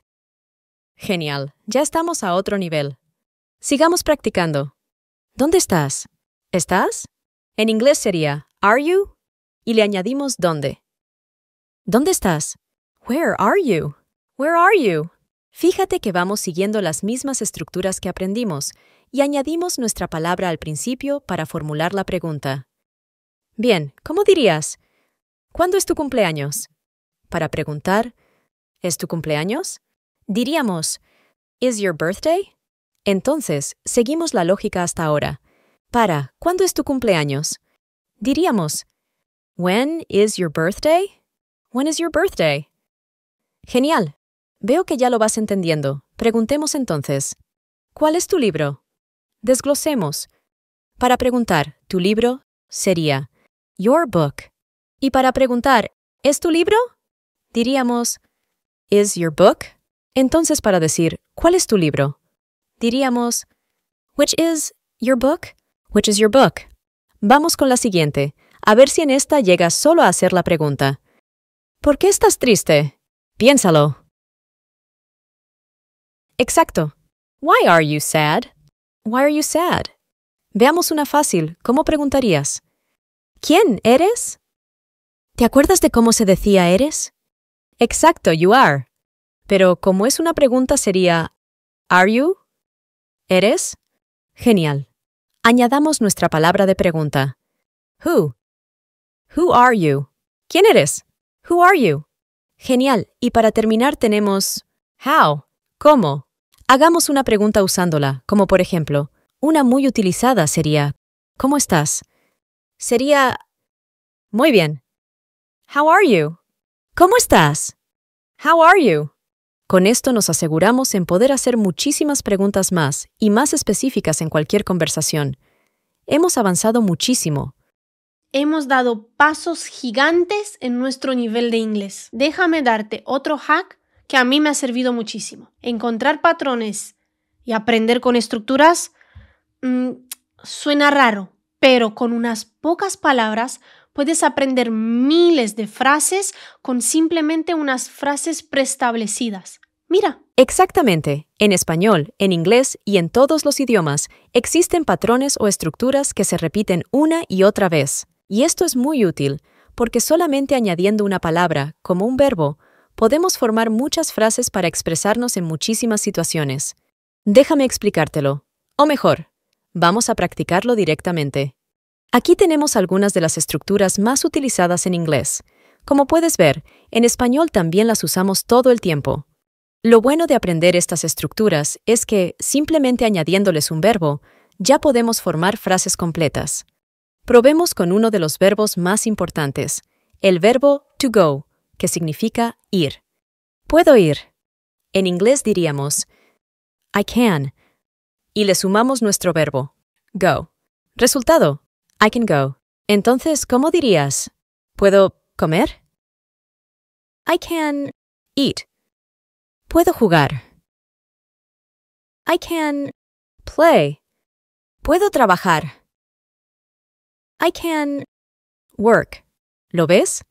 Genial, ya estamos a otro nivel. Sigamos practicando. ¿Dónde estás? ¿Estás? En inglés sería are you y le añadimos dónde. ¿Dónde estás? Where are you? Where are you? Fíjate que vamos siguiendo las mismas estructuras que aprendimos y añadimos nuestra palabra al principio para formular la pregunta. Bien, ¿cómo dirías? ¿Cuándo es tu cumpleaños? Para preguntar, ¿es tu cumpleaños? Diríamos, ¿is your birthday? Entonces, seguimos la lógica hasta ahora. Para, ¿cuándo es tu cumpleaños? Diríamos, when is your birthday? When is your birthday? Genial. Veo que ya lo vas entendiendo. Preguntemos entonces, ¿cuál es tu libro? Desglosemos. Para preguntar, ¿tu libro? Sería your book. Y para preguntar, ¿es tu libro? Diríamos, is your book? Entonces para decir, ¿cuál es tu libro? Diríamos, which is your book? Which is your book? Vamos con la siguiente, a ver si en esta llegas solo a hacer la pregunta. ¿Por qué estás triste? Piénsalo. Exacto. Why are you sad? Why are you sad? Veamos una fácil. ¿Cómo preguntarías? ¿Quién eres? ¿Te acuerdas de cómo se decía eres? Exacto, you are. Pero como es una pregunta sería ¿are you? ¿Eres? Genial. Añadamos nuestra palabra de pregunta. Who? Who are you? ¿Quién eres? Who are you? Genial. Y para terminar tenemos how. ¿Cómo? Hagamos una pregunta usándola, como por ejemplo, una muy utilizada sería ¿cómo estás? Sería muy bien. How are you? ¿Cómo estás? How are you? Con esto nos aseguramos en poder hacer muchísimas preguntas más y más específicas en cualquier conversación. Hemos avanzado muchísimo. Hemos dado pasos gigantes en nuestro nivel de inglés. Déjame darte otro hack que a mí me ha servido muchísimo. Encontrar patrones y aprender con estructuras suena raro, pero con unas pocas palabras puedes aprender miles de frases con simplemente unas frases preestablecidas. Mira. Exactamente. En español, en inglés y en todos los idiomas existen patrones o estructuras que se repiten una y otra vez. Y esto es muy útil, porque solamente añadiendo una palabra, como un verbo, podemos formar muchas frases para expresarnos en muchísimas situaciones. Déjame explicártelo. O mejor, vamos a practicarlo directamente. Aquí tenemos algunas de las estructuras más utilizadas en inglés. Como puedes ver, en español también las usamos todo el tiempo. Lo bueno de aprender estas estructuras es que, simplemente añadiéndoles un verbo, ya podemos formar frases completas. Probemos con uno de los verbos más importantes, el verbo to go, que significa ir. Puedo ir. En inglés diríamos I can. Y le sumamos nuestro verbo, go. Resultado, I can go. Entonces, ¿cómo dirías? ¿Puedo comer? I can eat. Puedo jugar. I can play. Puedo trabajar. I can work. ¿Lo ves?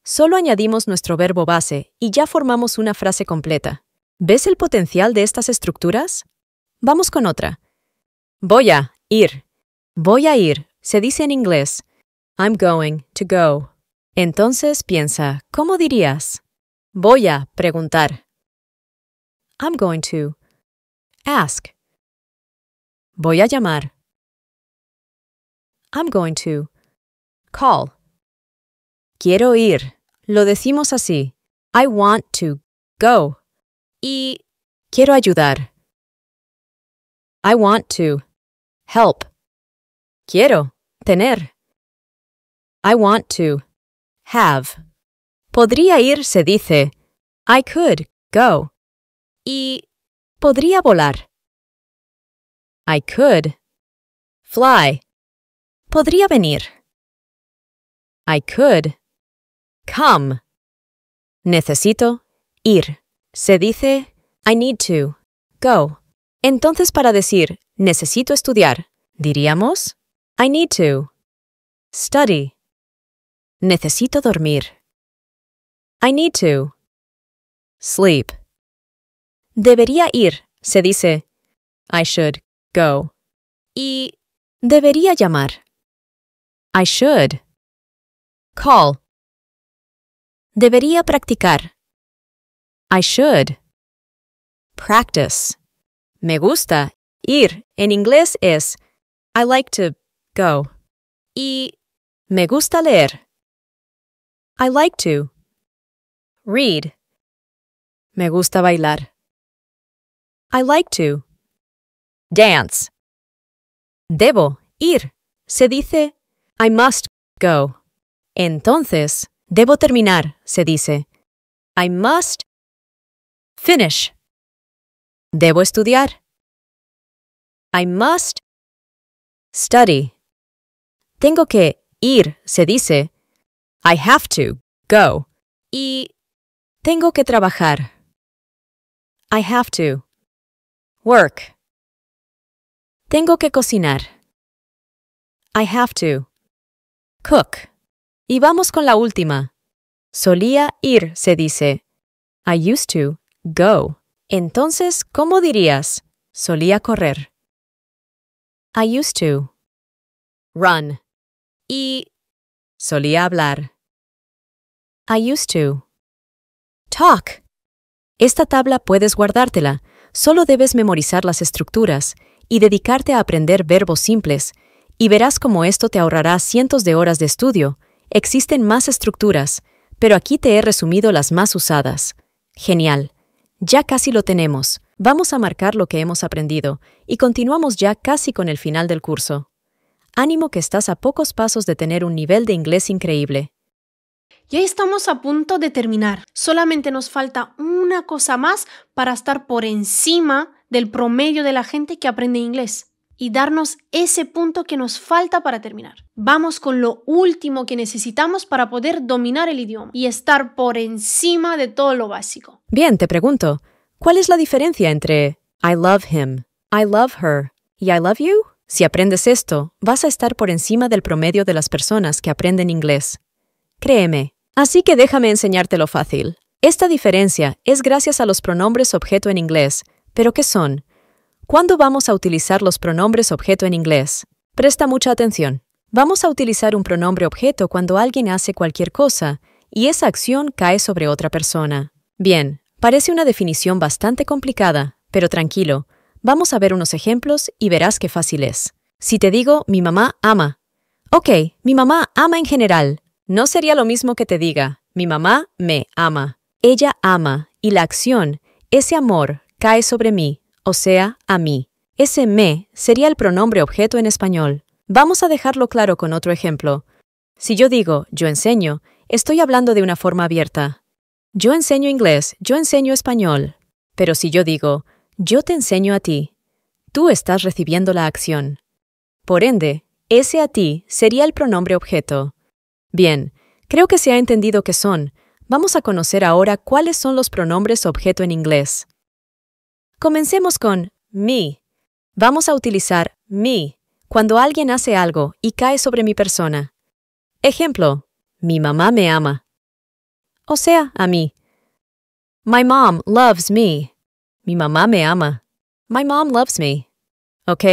Solo añadimos nuestro verbo base y ya formamos una frase completa. ¿Ves el potencial de estas estructuras? Vamos con otra. Voy a ir. Voy a ir se dice en inglés I'm going to go. Entonces piensa, ¿cómo dirías? Voy a preguntar. I'm going to ask. Voy a llamar. I'm going to call. Quiero ir. Lo decimos así. I want to go. Y quiero ayudar. I want to help. Quiero tener. I want to have. Podría ir se dice I could go. Y podría volar. I could fly. Podría venir. I could come. Necesito ir. Se dice I need to go. Entonces para decir necesito estudiar, diríamos I need to study. Necesito dormir. I need to sleep. Debería ir se dice I should go. Y debería llamar. I should call. Debería practicar. I should practice. Me gusta ir en inglés es I like to go. Y me gusta leer. I like to read. Me gusta bailar. I like to dance. Debo ir. Se dice I must go. Entonces, debo terminar. Se dice I must finish. Debo estudiar. I must study. Tengo que ir. Se dice I have to go. Y tengo que trabajar. I have to work. Tengo que cocinar. I have to cook. Y vamos con la última. Solía ir se dice I used to go. Entonces, ¿cómo dirías? Solía correr. I used to run. Y solía hablar. I used to talk. Esta tabla puedes guardártela. Solo debes memorizar las estructuras y dedicarte a aprender verbos simples, y verás cómo esto te ahorrará cientos de horas de estudio. Existen más estructuras, pero aquí te he resumido las más usadas. Genial. Ya casi lo tenemos. Vamos a marcar lo que hemos aprendido y continuamos ya casi con el final del curso. Ánimo que estás a pocos pasos de tener un nivel de inglés increíble. Ya estamos a punto de terminar. Solamente nos falta una cosa más para estar por encima del promedio de la gente que aprende inglés y darnos ese punto que nos falta para terminar. Vamos con lo último que necesitamos para poder dominar el idioma y estar por encima de todo lo básico. Bien, te pregunto, ¿cuál es la diferencia entre I love him, I love her y I love you? Si aprendes esto, vas a estar por encima del promedio de las personas que aprenden inglés. Créeme. Así que déjame enseñártelo fácil. Esta diferencia es gracias a los pronombres objeto en inglés. ¿Pero qué son? ¿Cuándo vamos a utilizar los pronombres objeto en inglés? Presta mucha atención. Vamos a utilizar un pronombre objeto cuando alguien hace cualquier cosa y esa acción cae sobre otra persona. Bien, parece una definición bastante complicada, pero tranquilo. Vamos a ver unos ejemplos y verás qué fácil es. Si te digo, mi mamá ama. Ok, mi mamá ama en general. No sería lo mismo que te diga, mi mamá me ama. Ella ama y la acción, ese amor, cae sobre mí, o sea, a mí. Ese me sería el pronombre objeto en español. Vamos a dejarlo claro con otro ejemplo. Si yo digo, yo enseño, estoy hablando de una forma abierta. Yo enseño inglés, yo enseño español. Pero si yo digo, yo te enseño a ti, tú estás recibiendo la acción. Por ende, ese a ti sería el pronombre objeto. Bien, creo que se ha entendido qué son. Vamos a conocer ahora cuáles son los pronombres objeto en inglés. Comencemos con me. Vamos a utilizar me cuando alguien hace algo y cae sobre mi persona. Ejemplo, mi mamá me ama. O sea, a mí. My mom loves me. Mi mamá me ama. My mom loves me. ¿Ok?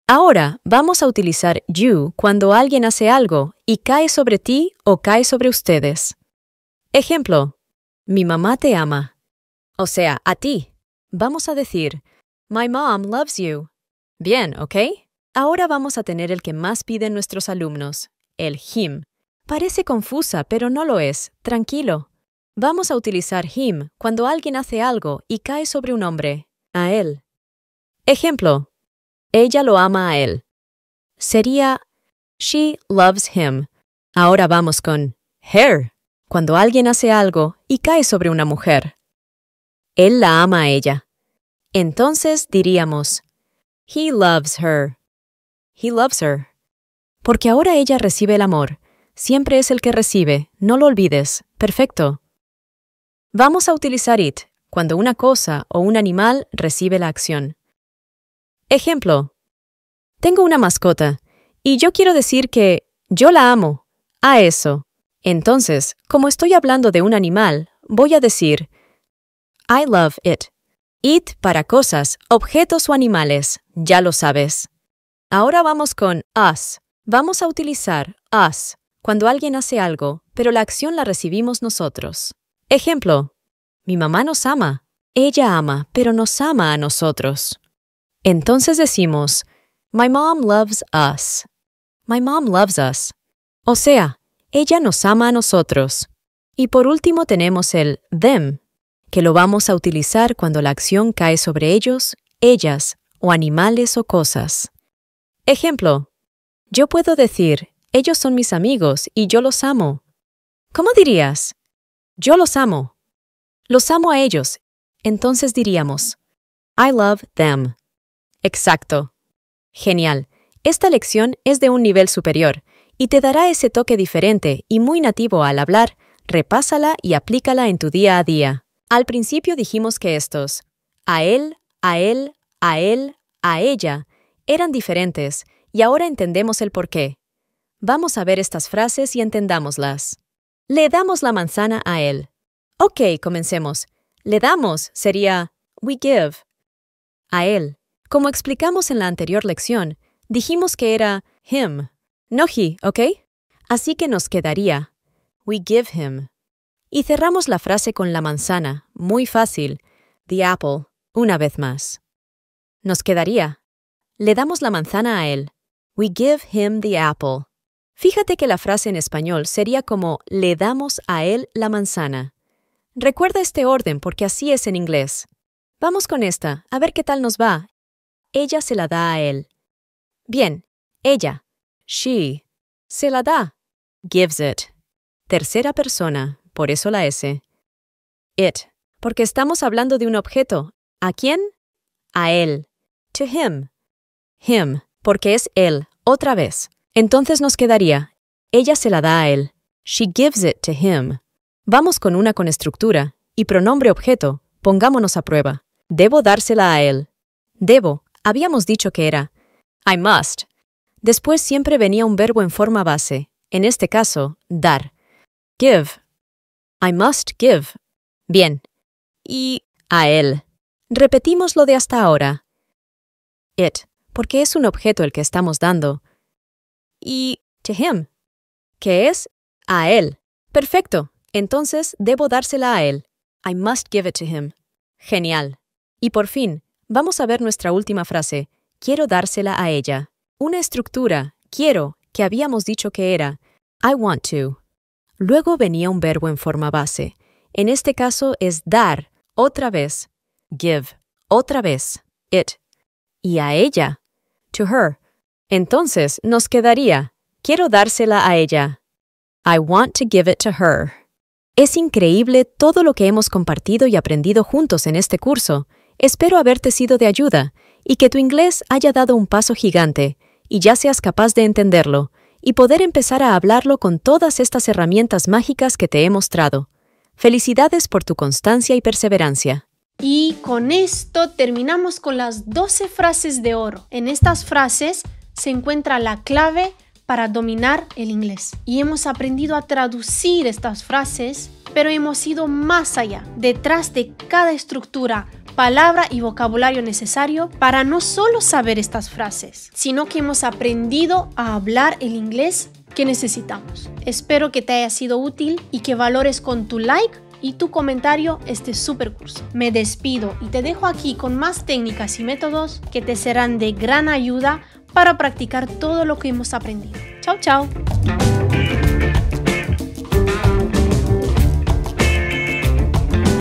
Ahora vamos a utilizar you cuando alguien hace algo y cae sobre ti o cae sobre ustedes. Ejemplo, mi mamá te ama. O sea, a ti. Vamos a decir, my mom loves you. Bien, ¿ok? Ahora vamos a tener el que más piden nuestros alumnos, el him. Parece confusa, pero no lo es. Tranquilo. Vamos a utilizar him cuando alguien hace algo y cae sobre un hombre, a él. Ejemplo, ella lo ama a él. Sería, she loves him. Ahora vamos con her, cuando alguien hace algo y cae sobre una mujer. Él la ama a ella. Entonces diríamos, he loves her. He loves her. Porque ahora ella recibe el amor. Siempre es el que recibe, no lo olvides. Perfecto. Vamos a utilizar it cuando una cosa o un animal recibe la acción. Ejemplo, tengo una mascota y yo quiero decir que yo la amo, a eso. Entonces, como estoy hablando de un animal, voy a decir I love it. It para cosas, objetos o animales, ya lo sabes. Ahora vamos con us. Vamos a utilizar us cuando alguien hace algo, pero la acción la recibimos nosotros. Ejemplo, mi mamá nos ama. Ella ama, pero nos ama a nosotros. Entonces decimos, my mom loves us. My mom loves us. O sea, ella nos ama a nosotros. Y por último tenemos el them, que lo vamos a utilizar cuando la acción cae sobre ellos, ellas, o animales o cosas. Ejemplo, yo puedo decir, ellos son mis amigos y yo los amo. ¿Cómo dirías? Yo los amo. Los amo a ellos. Entonces diríamos, I love them. Exacto. Genial. Esta lección es de un nivel superior y te dará ese toque diferente y muy nativo al hablar. Repásala y aplícala en tu día a día. Al principio dijimos que estos, a él, a él, a él, a ella, eran diferentes y ahora entendemos el porqué. Vamos a ver estas frases y entendámoslas. Le damos la manzana a él. Ok, comencemos. Le damos sería we give. A él. Como explicamos en la anterior lección, dijimos que era him, no he, ¿ok? Así que nos quedaría we give him. Y cerramos la frase con la manzana, muy fácil, the apple, una vez más. Nos quedaría le damos la manzana a él. We give him the apple. Fíjate que la frase en español sería como le damos a él la manzana. Recuerda este orden porque así es en inglés. Vamos con esta, a ver qué tal nos va. Ella se la da a él. Bien, ella, she, se la da, gives it. Tercera persona, por eso la S. It, porque estamos hablando de un objeto. ¿A quién? A él. To him. Him, porque es él, otra vez. Entonces nos quedaría, ella se la da a él. She gives it to him. Vamos con una con estructura y pronombre objeto. Pongámonos a prueba. Debo dársela a él. Debo, habíamos dicho que era I must. Después siempre venía un verbo en forma base, en este caso, dar. Give. I must give. Bien. Y a él. Repetimos lo de hasta ahora. It, porque es un objeto el que estamos dando. Y to him, que es a él. Perfecto. Entonces debo dársela a él. I must give it to him. Genial. Y por fin, vamos a ver nuestra última frase. Quiero dársela a ella. Una estructura, quiero, que habíamos dicho que era I want to. Luego venía un verbo en forma base. En este caso es dar, otra vez. Give, otra vez. It. Y a ella. To her. Entonces nos quedaría, quiero dársela a ella. I want to give it to her. Es increíble todo lo que hemos compartido y aprendido juntos en este curso. Espero haberte sido de ayuda y que tu inglés haya dado un paso gigante. y ya seas capaz de entenderlo y poder empezar a hablarlo con todas estas herramientas mágicas que te he mostrado. Felicidades por tu constancia y perseverancia. Y con esto terminamos con las 12 frases de oro. En estas frases se encuentra la clave para dominar el inglés. Y hemos aprendido a traducir estas frases, pero hemos ido más allá, detrás de cada estructura, palabra y vocabulario necesario para no solo saber estas frases, sino que hemos aprendido a hablar el inglés que necesitamos. Espero que te haya sido útil y que valores con tu like y tu comentario este super curso. Me despido y te dejo aquí con más técnicas y métodos que te serán de gran ayuda para practicar todo lo que hemos aprendido. Chao, chao.